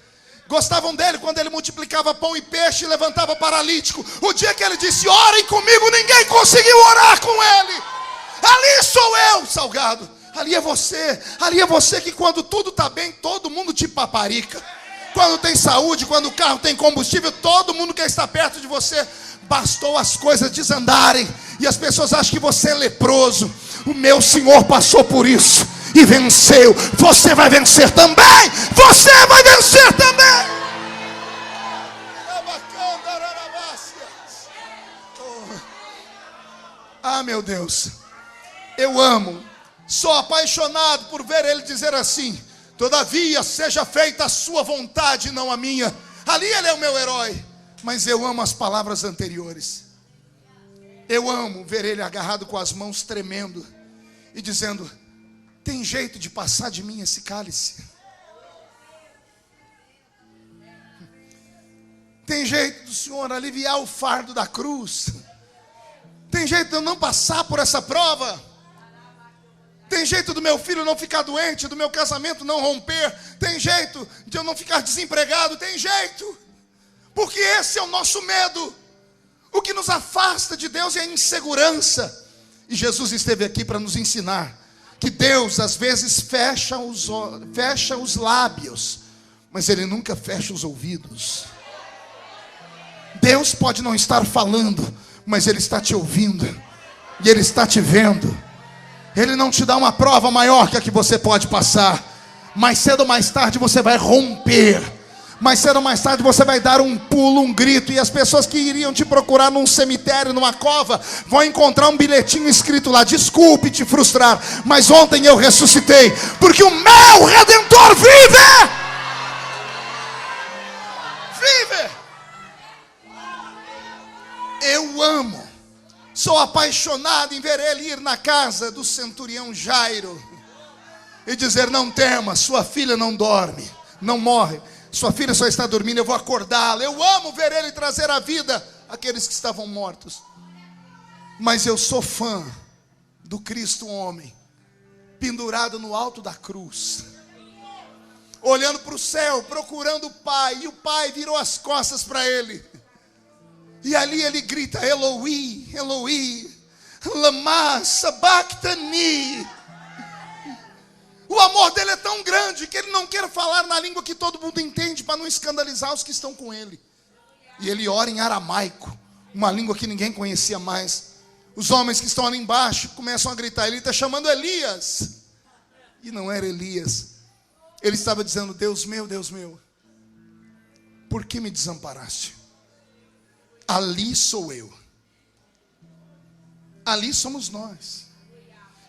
Gostavam dele quando ele multiplicava pão e peixe e levantava paralítico. O dia que ele disse: orem comigo, ninguém conseguiu orar com ele. Ali sou eu, Salgado. Ali é você que quando tudo está bem, todo mundo te paparica. Quando tem saúde, quando o carro tem combustível, todo mundo quer estar perto de você. Bastou as coisas desandarem e as pessoas acham que você é leproso. O meu Senhor passou por isso e venceu. Você vai vencer também. Você vai vencer também. Ah, meu Deus, eu amo, sou apaixonado por ver ele dizer assim: todavia seja feita a sua vontade, não a minha. Ali ele é o meu herói. Mas eu amo as palavras anteriores. Eu amo ver ele agarrado com as mãos tremendo e dizendo: tem jeito de passar de mim esse cálice? Tem jeito do Senhor aliviar o fardo da cruz? Tem jeito de eu não passar por essa prova? Tem jeito do meu filho não ficar doente, do meu casamento não romper? Tem jeito de eu não ficar desempregado? Tem jeito. Porque esse é o nosso medo. O que nos afasta de Deus é a insegurança. E Jesus esteve aqui para nos ensinar que Deus às vezes fecha os lábios, mas Ele nunca fecha os ouvidos. Deus pode não estar falando, mas Ele está te ouvindo, e Ele está te vendo. Ele não te dá uma prova maior que a que você pode passar. Mais cedo ou mais tarde você vai romper. mais cedo ou mais tarde você vai dar um pulo, um grito, e as pessoas que iriam te procurar num cemitério, numa cova, vão encontrar um bilhetinho escrito lá: desculpe te frustrar, mas ontem eu ressuscitei, porque o meu Redentor vive! Vive! Eu amo, sou apaixonado em ver ele ir na casa do centurião Jairo e dizer: não tema, sua filha não dorme, não morre, sua filha só está dormindo, eu vou acordá-la. Eu amo ver ele trazer à vida aqueles que estavam mortos. Mas eu sou fã do Cristo homem, pendurado no alto da cruz, olhando para o céu, procurando o Pai, e o Pai virou as costas para ele, e ali ele grita: Eloi, Eloi, lama sabachthani. O amor dele é tão grande que ele não quer falar na língua que todo mundo entende, para não escandalizar os que estão com ele. E ele ora em aramaico, uma língua que ninguém conhecia mais. Os homens que estão ali embaixo começam a gritar: ele está chamando Elias. E não era Elias. Ele estava dizendo: Deus meu, por que me desamparaste? Ali sou eu. Ali somos nós,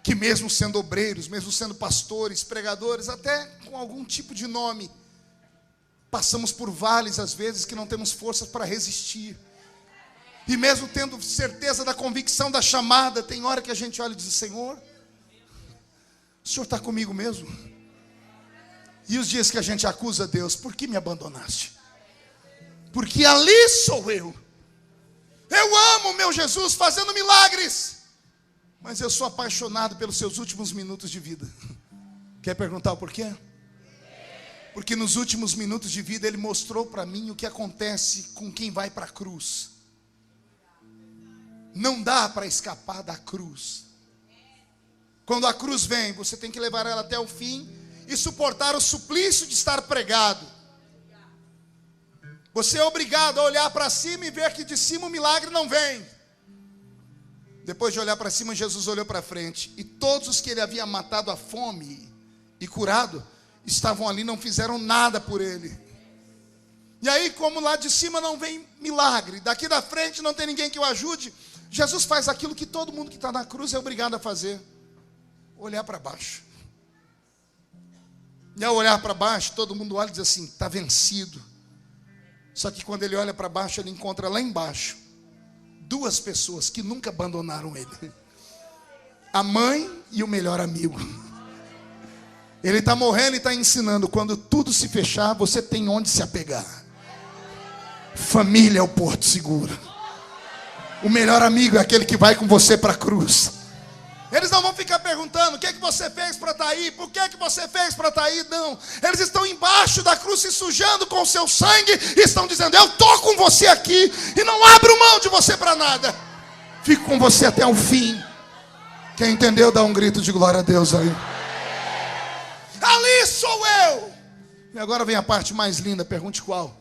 que mesmo sendo obreiros, mesmo sendo pastores, pregadores, até com algum tipo de nome, passamos por vales às vezes que não temos forças para resistir. E mesmo tendo certeza da convicção da chamada, tem hora que a gente olha e diz: Senhor, o Senhor está comigo mesmo? E os dias que a gente acusa Deus: por que me abandonaste? Porque ali sou eu. Eu amo meu Jesus fazendo milagres, mas eu sou apaixonado pelos seus últimos minutos de vida. Quer perguntar o porquê? Porque nos últimos minutos de vida ele mostrou para mim o que acontece com quem vai para a cruz. Não dá para escapar da cruz. Quando a cruz vem, você tem que levar ela até o fim e suportar o suplício de estar pregado. Você é obrigado a olhar para cima e ver que de cima o milagre não vem. Depois de olhar para cima, Jesus olhou para frente, e todos os que ele havia matado à fome e curado estavam ali, não fizeram nada por ele. E aí, como lá de cima não vem milagre, daqui da frente não tem ninguém que o ajude, Jesus faz aquilo que todo mundo que está na cruz é obrigado a fazer: olhar para baixo. E ao olhar para baixo, todo mundo olha e diz assim: está vencido. Só que quando ele olha para baixo, ele encontra lá embaixo duas pessoas que nunca abandonaram ele: a mãe e o melhor amigo. Ele está morrendo e está ensinando: quando tudo se fechar, você tem onde se apegar. Família é o porto seguro. O melhor amigo é aquele que vai com você para a cruz. Eles não vão ficar perguntando: o que é que você fez para estar aí? Por que é que você fez para estar aí? Não. Eles estão embaixo da cruz se sujando com o seu sangue e estão dizendo: eu estou com você aqui e não abro mão de você para nada. Fico com você até o fim. Quem entendeu, dá um grito de glória a Deus aí. Ali sou eu. E agora vem a parte mais linda, pergunte qual?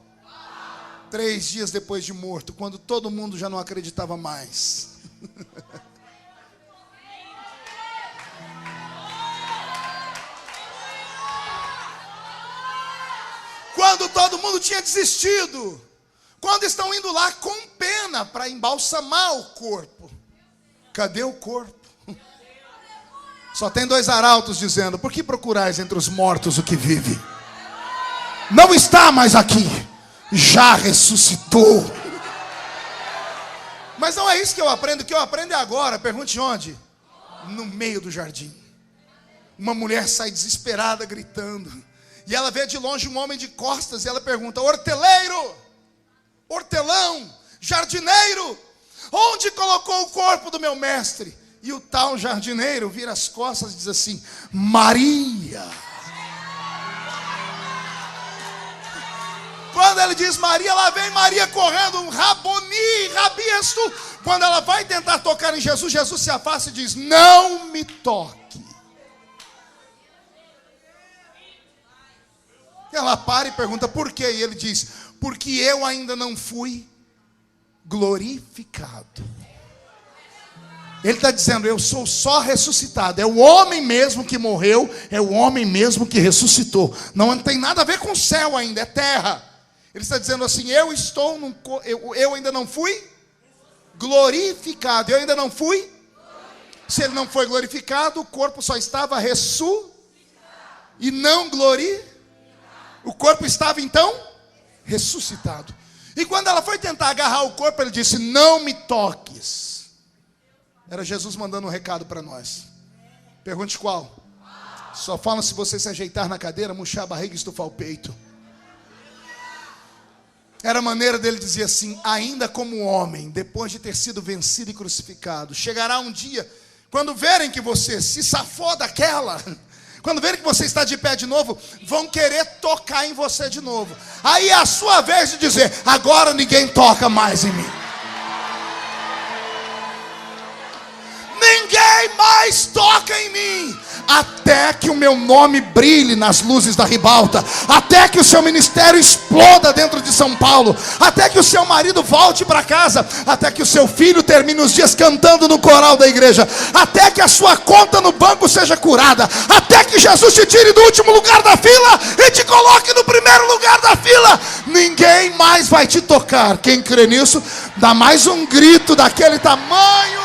3 dias depois de morto, quando todo mundo já não acreditava mais. Quando todo mundo tinha desistido, quando estão indo lá com pena para embalsamar o corpo, cadê o corpo? Só tem 2 arautos dizendo: por que procurais entre os mortos o que vive? Não está mais aqui, já ressuscitou. Mas não é isso que eu aprendo. O que eu aprendo é agora. Pergunte onde? No meio do jardim. Uma mulher sai desesperada gritando, e ela vê de longe um homem de costas, e ela pergunta: horteleiro, hortelão, jardineiro, onde colocou o corpo do meu mestre? E o tal jardineiro vira as costas e diz assim: Maria. Quando ele diz Maria, lá vem Maria correndo, Raboni, Rabiesto. Quando ela vai tentar tocar em Jesus, Jesus se afasta e diz: não me toque. Ela para e pergunta: por quê? E ele diz: porque eu ainda não fui glorificado. Ele está dizendo: eu sou só ressuscitado. É o homem mesmo que morreu, é o homem mesmo que ressuscitou. Não tem nada a ver com o céu ainda, é terra. Ele está dizendo assim: eu ainda não fui glorificado. Eu ainda não fui. Se ele não foi glorificado, o corpo só estava e não o corpo estava então ressuscitado. E quando ela foi tentar agarrar o corpo, ele disse: não me toques. Era Jesus mandando um recado para nós. Pergunte qual? Só fala se você se ajeitar na cadeira, murchar a barriga e estufar o peito. Era a maneira dele dizer assim: ainda como homem, depois de ter sido vencido e crucificado, chegará um dia, quando verem que você se safou daquela, quando verem que você está de pé de novo, vão querer tocar em você de novo. Aí é a sua vez de dizer: agora ninguém toca mais em mim. Ninguém mais toca em mim, até que o meu nome brilhe nas luzes da ribalta, até que o seu ministério exploda dentro de São Paulo, até que o seu marido volte para casa, até que o seu filho termine os dias cantando no coral da igreja, até que a sua conta no banco seja curada, até que Jesus te tire do último lugar da fila e te coloque no primeiro lugar da fila. Ninguém mais vai te tocar. Quem crê nisso, dá mais um grito daquele tamanho.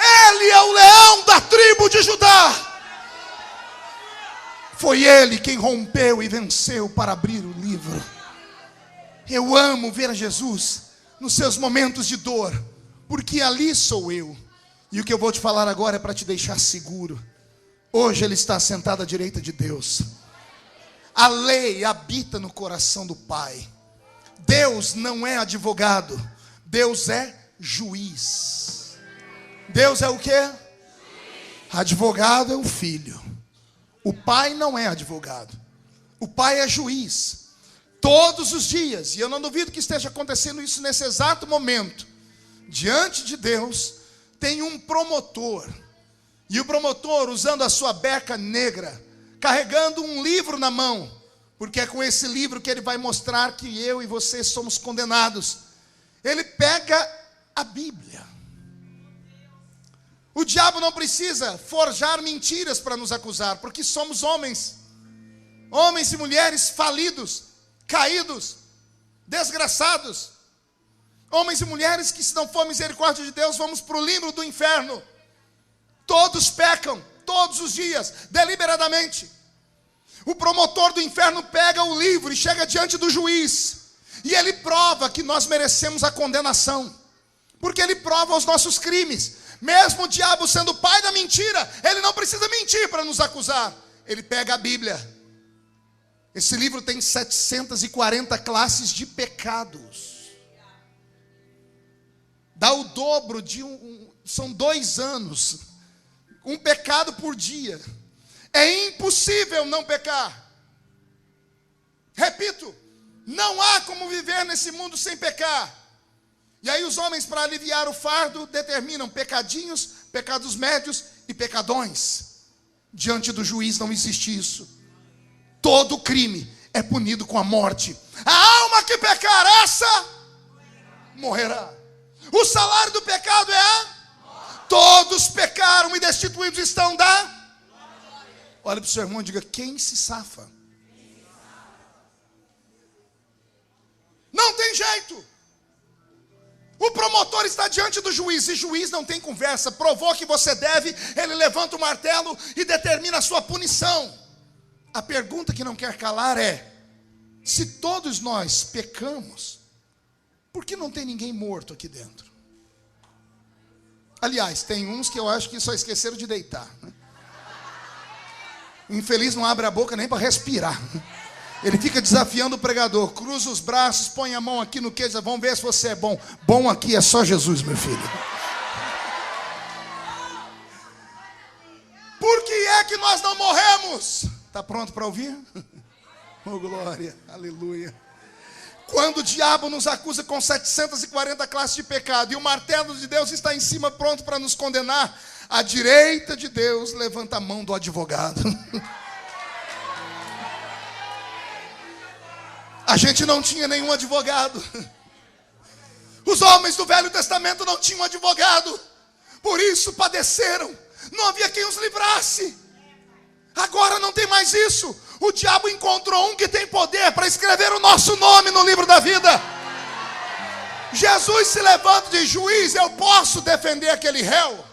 Ele é o leão da tribo de Judá. Foi ele quem rompeu e venceu para abrir o livro. Eu amo ver a Jesus nos seus momentos de dor, porque ali sou eu. E o que eu vou te falar agora é para te deixar seguro. Hoje ele está sentado à direita de Deus. A lei habita no coração do Pai. Deus não é advogado, Deus é juiz. Deus é o quê? Advogado é o Filho. O Pai não é advogado. O Pai é juiz. Todos os dias, e eu não duvido que esteja acontecendo isso nesse exato momento, diante de Deus tem um promotor. E o promotor, usando a sua beca negra, carregando um livro na mão, porque é com esse livro que ele vai mostrar que eu e você somos condenados. Ele pega a Bíblia. O diabo não precisa forjar mentiras para nos acusar, porque somos homens e mulheres falidos, caídos, desgraçados. Homens e mulheres que, se não for misericórdia de Deus, vamos para o limbo do inferno. Todos pecam, todos os dias, deliberadamente. O promotor do inferno pega o livro e chega diante do juiz, e ele prova que nós merecemos a condenação, porque ele prova os nossos crimes. Mesmo o diabo sendo o pai da mentira, ele não precisa mentir para nos acusar. Ele pega a Bíblia. Esse livro tem 740 classes de pecados. Dá o dobro de são 2 anos. Um pecado por dia. É impossível não pecar. Repito, não há como viver nesse mundo sem pecar. E aí os homens, para aliviar o fardo, determinam pecadinhos, pecados médios e pecadões. Diante do juiz não existe isso. Todo crime é punido com a morte. A alma que pecar, essa morrerá. O salário do pecado é a morte. Todos pecaram e destituídos estão da... Olha para o seu irmão e diga: quem se safa? Não tem jeito. O promotor está diante do juiz, e juiz não tem conversa. Provou que você deve, ele levanta o martelo e determina a sua punição. A pergunta que não quer calar é: se todos nós pecamos, por que não tem ninguém morto aqui dentro? Aliás, tem uns que eu acho que só esqueceram de deitar, né? O infeliz não abre a boca nem para respirar. Ele fica desafiando o pregador. Cruza os braços, põe a mão aqui no queijo. Vamos ver se você é bom. Bom aqui é só Jesus, meu filho. Por que é que nós não morremos? Está pronto para ouvir? Oh, glória, aleluia. Quando o diabo nos acusa com 740 classes de pecado, e o martelo de Deus está em cima pronto para nos condenar, a direita de Deus levanta a mão do advogado. A gente não tinha nenhum advogado. Os homens do Velho Testamento não tinham advogado. Por isso padeceram. Não havia quem os livrasse. Agora não tem mais isso. O diabo encontrou um que tem poder para escrever o nosso nome no livro da vida. Jesus se levanta de juiz, eu posso defender aquele réu.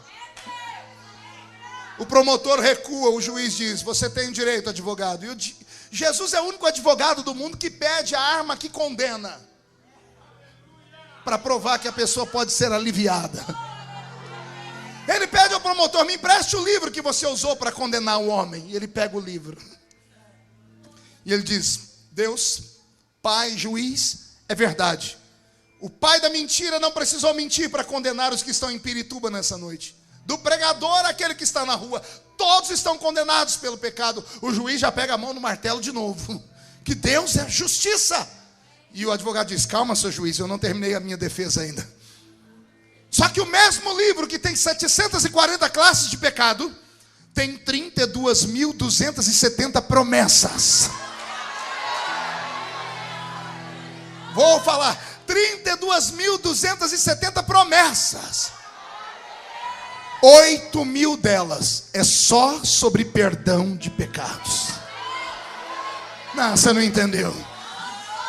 O promotor recua, o juiz diz, você tem direito, advogado. E Jesus é o único advogado do mundo que pede a arma que condena, para provar que a pessoa pode ser aliviada. Ele pede ao promotor, me empreste o livro que você usou para condenar o homem. E ele pega o livro. E ele diz, Deus, Pai, juiz, é verdade. O pai da mentira não precisou mentir para condenar os que estão em Pirituba nessa noite. Do pregador àquele que está na rua, todos estão condenados pelo pecado. O juiz já pega a mão no martelo de novo. Que Deus é justiça. E o advogado diz, calma, seu juiz, eu não terminei a minha defesa ainda. Só que o mesmo livro que tem 740 classes de pecado, tem 32.270 promessas. Vou falar, 32.270 promessas. 8.000 delas é só sobre perdão de pecados. Não, você não entendeu.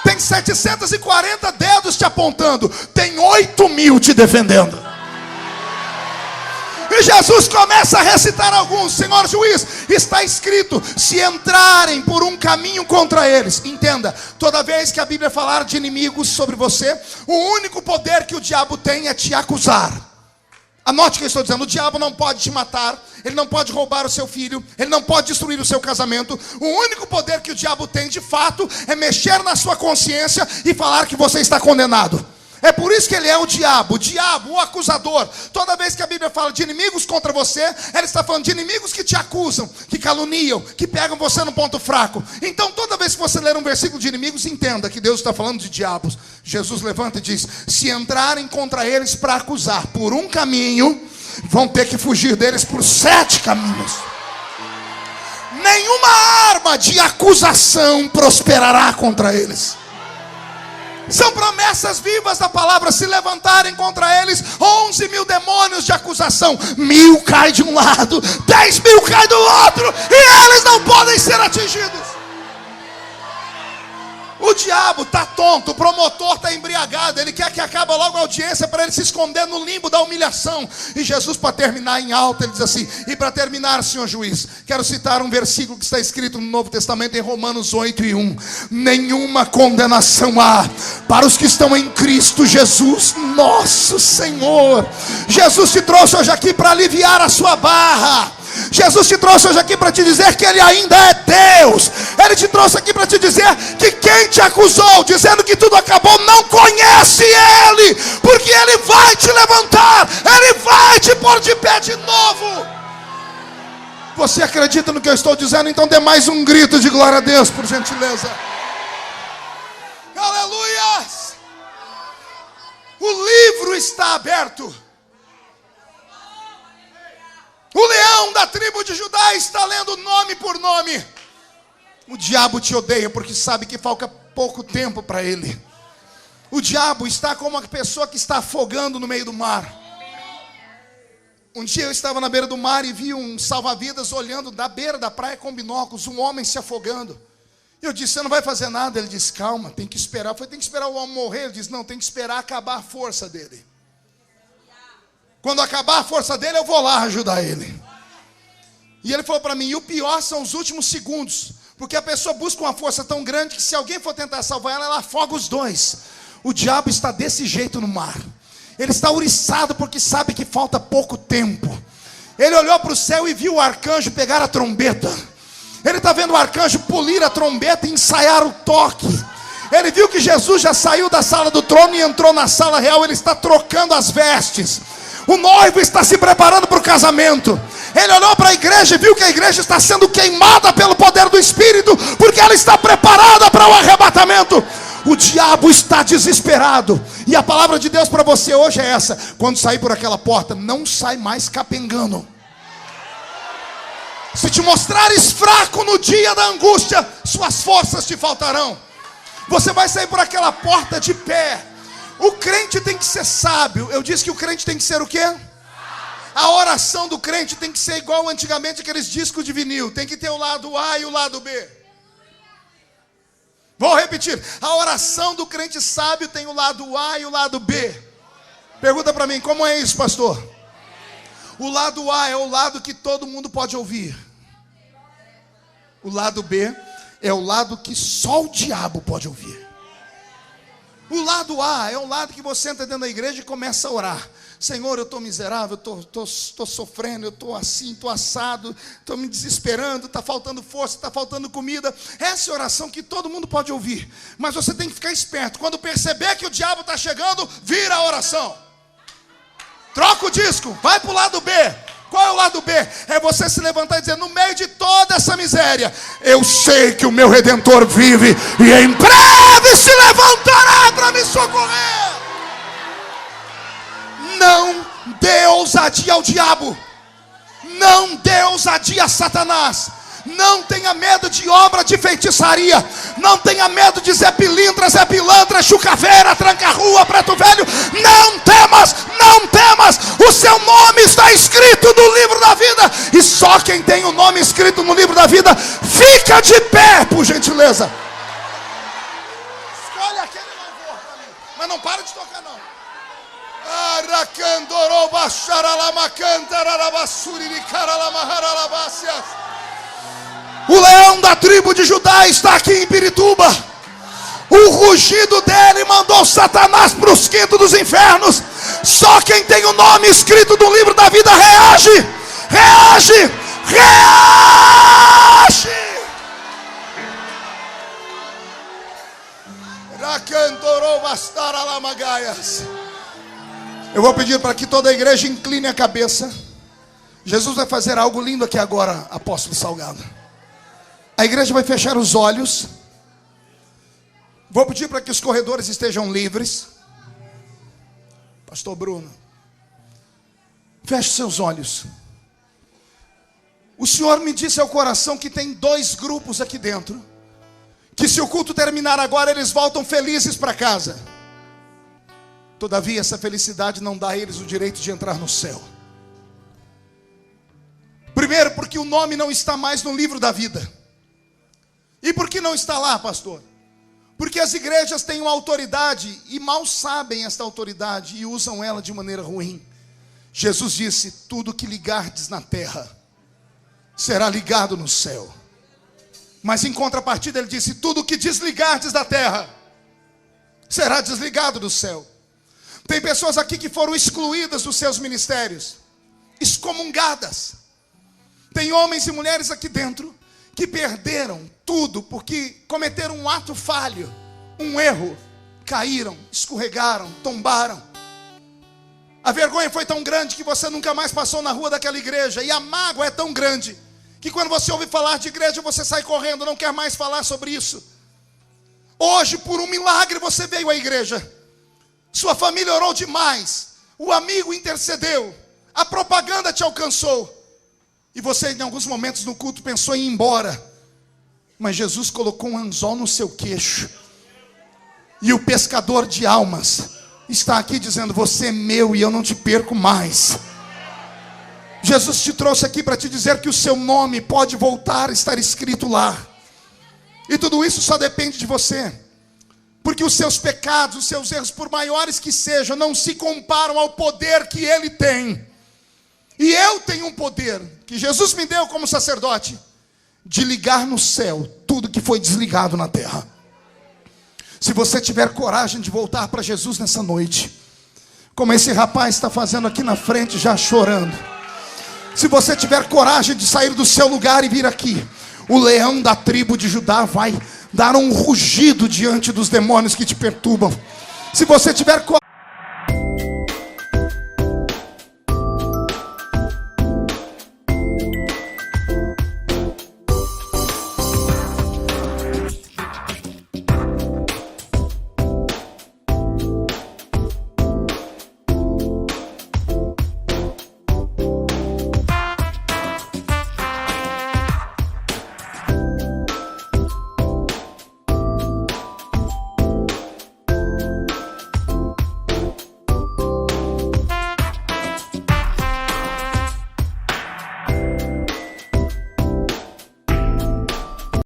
Tem 740 dedos te apontando, tem 8.000 te defendendo. E Jesus começa a recitar alguns. Senhor juiz, está escrito, se entrarem por um caminho contra eles. Entenda, toda vez que a Bíblia falar de inimigos sobre você, o único poder que o diabo tem é te acusar. Anote o que eu estou dizendo, o diabo não pode te matar, ele não pode roubar o seu filho, ele não pode destruir o seu casamento. O único poder que o diabo tem de fato é mexer na sua consciência e falar que você está condenado. É por isso que ele é o diabo, o acusador. Toda vez que a Bíblia fala de inimigos contra você, ela está falando de inimigos que te acusam, que caluniam, que pegam você no ponto fraco. Então toda vez que você ler um versículo de inimigos, entenda que Deus está falando de diabos. Jesus levanta e diz, se entrarem contra eles para acusar por um caminho, vão ter que fugir deles por 7 caminhos. Nenhuma arma de acusação prosperará contra eles. São promessas vivas da palavra. Se levantarem contra eles 11.000 demônios de acusação, 1.000 cai de um lado, 10.000 cai do outro, e eles não podem ser atingidos. O diabo está tonto, o promotor está embriagado, ele quer que acabe logo a audiência para ele se esconder no limbo da humilhação. E Jesus, para terminar em alta, ele diz assim, e para terminar, senhor juiz, quero citar um versículo que está escrito no Novo Testamento, em Romanos 8:1. Nenhuma condenação há para os que estão em Cristo Jesus, nosso Senhor. Jesus te trouxe hoje aqui para aliviar a sua barra. Jesus te trouxe hoje aqui para te dizer que Ele ainda é Deus. Ele te trouxe aqui para te dizer que quem te acusou, dizendo que tudo acabou, não conhece Ele, porque Ele vai te levantar, Ele vai te pôr de pé de novo. Você acredita no que eu estou dizendo? Então dê mais um grito de glória a Deus, por gentileza. Aleluia! O livro está aberto. O leão da tribo de Judá está lendo nome por nome. O diabo te odeia porque sabe que falta pouco tempo para ele. O diabo está como uma pessoa que está afogando no meio do mar. Um dia eu estava na beira do mar e vi um salva-vidas olhando da beira da praia com binóculos, um homem se afogando. Eu disse, você não vai fazer nada? Ele disse, calma, tem que esperar. Eu falei, tem que esperar o homem morrer? Ele disse, não, tem que esperar acabar a força dele. Quando acabar a força dele, eu vou lá ajudar ele. E ele falou para mim, e o pior são os últimos segundos, porque a pessoa busca uma força tão grande que se alguém for tentar salvar ela, ela afoga os dois. O diabo está desse jeito no mar. Ele está ouriçado porque sabe que falta pouco tempo. Ele olhou para o céu e viu o arcanjo pegar a trombeta. Ele está vendo o arcanjo polir a trombeta e ensaiar o toque. Ele viu que Jesus já saiu da sala do trono e entrou na sala real. Ele está trocando as vestes. O noivo está se preparando para o casamento. Ele olhou para a igreja e viu que a igreja está sendo queimada pelo poder do Espírito, porque ela está preparada para o arrebatamento. O diabo está desesperado. E a palavra de Deus para você hoje é essa: quando sair por aquela porta, não sai mais capengando. Se te mostrares fraco no dia da angústia, suas forças te faltarão. Você vai sair por aquela porta de pé. O crente tem que ser sábio. Eu disse que o crente tem que ser o quê? A oração do crente tem que ser igual antigamente aqueles discos de vinil. Tem que ter o lado A e o lado B. Vou repetir. A oração do crente sábio tem o lado A e o lado B. Pergunta para mim, como é isso, pastor? O lado A é o lado que todo mundo pode ouvir. O lado B é o lado que só o diabo pode ouvir. O lado A é o lado que você entra dentro da igreja e começa a orar. Senhor, eu estou miserável, estou sofrendo, eu estou assim, estou assado, estou me desesperando, está faltando força, está faltando comida. Essa é a oração que todo mundo pode ouvir. Mas você tem que ficar esperto. Quando perceber que o diabo está chegando, vira a oração. Troca o disco, vai para o lado B. Qual é o lado B? É você se levantar e dizer, no meio de toda essa miséria, eu sei que o meu Redentor vive e em breve se levantará para me socorrer. Não dê ousadia ao diabo. Não dê ousadia a Satanás. Não tenha medo de obra de feitiçaria. Não tenha medo de Zé Pilintra, Zé Pilantra, Chucaveira, Tranca-Rua, Preto Velho. Não temas, não temas. O seu nome está escrito no livro da vida. E só quem tem o nome escrito no livro da vida fica de pé, por gentileza. Escolhe aquele louvor para mim. Mas não para de tocar não. O leão da tribo de Judá está aqui em Pirituba. O rugido dele mandou Satanás para os quintos dos infernos. Só quem tem o nome escrito no livro da vida reage. Reage. Reage. Eu vou pedir para que toda a igreja incline a cabeça. Jesus vai fazer algo lindo aqui agora, apóstolo Salgado. A igreja vai fechar os olhos. Vou pedir para que os corredores estejam livres. Pastor Bruno, feche seus olhos. O Senhor me disse ao coração que tem 2 grupos aqui dentro, que se o culto terminar agora, eles voltam felizes para casa. Todavia, essa felicidade não dá a eles o direito de entrar no céu. Primeiro, porque o nome não está mais no livro da vida. E por que não está lá, pastor? Porque as igrejas têm uma autoridade e mal sabem esta autoridade e usam ela de maneira ruim. Jesus disse, tudo que ligardes na terra será ligado no céu. Mas em contrapartida ele disse, tudo que desligardes da terra será desligado do céu. Tem pessoas aqui que foram excluídas dos seus ministérios, excomungadas. Tem homens e mulheres aqui dentro que perderam tudo porque cometeram um ato falho, um erro, caíram, escorregaram, tombaram. A vergonha foi tão grande que você nunca mais passou na rua daquela igreja. E a mágoa é tão grande que quando você ouve falar de igreja, você sai correndo, não quer mais falar sobre isso. Hoje, por um milagre, você veio à igreja. Sua família orou demais, o amigo intercedeu, a propaganda te alcançou. E você em alguns momentos no culto pensou em ir embora. Mas Jesus colocou um anzol no seu queixo. E o pescador de almas está aqui dizendo, você é meu e eu não te perco mais. Jesus te trouxe aqui para te dizer que o seu nome pode voltar a estar escrito lá. E tudo isso só depende de você. Porque os seus pecados, os seus erros, por maiores que sejam, não se comparam ao poder que Ele tem. E eu tenho um poder, que Jesus me deu como sacerdote, de ligar no céu tudo que foi desligado na terra. Se você tiver coragem de voltar para Jesus nessa noite, como esse rapaz está fazendo aqui na frente já chorando. Se você tiver coragem de sair do seu lugar e vir aqui, o leão da tribo de Judá vai dar um rugido diante dos demônios que te perturbam. Se você tiver coragem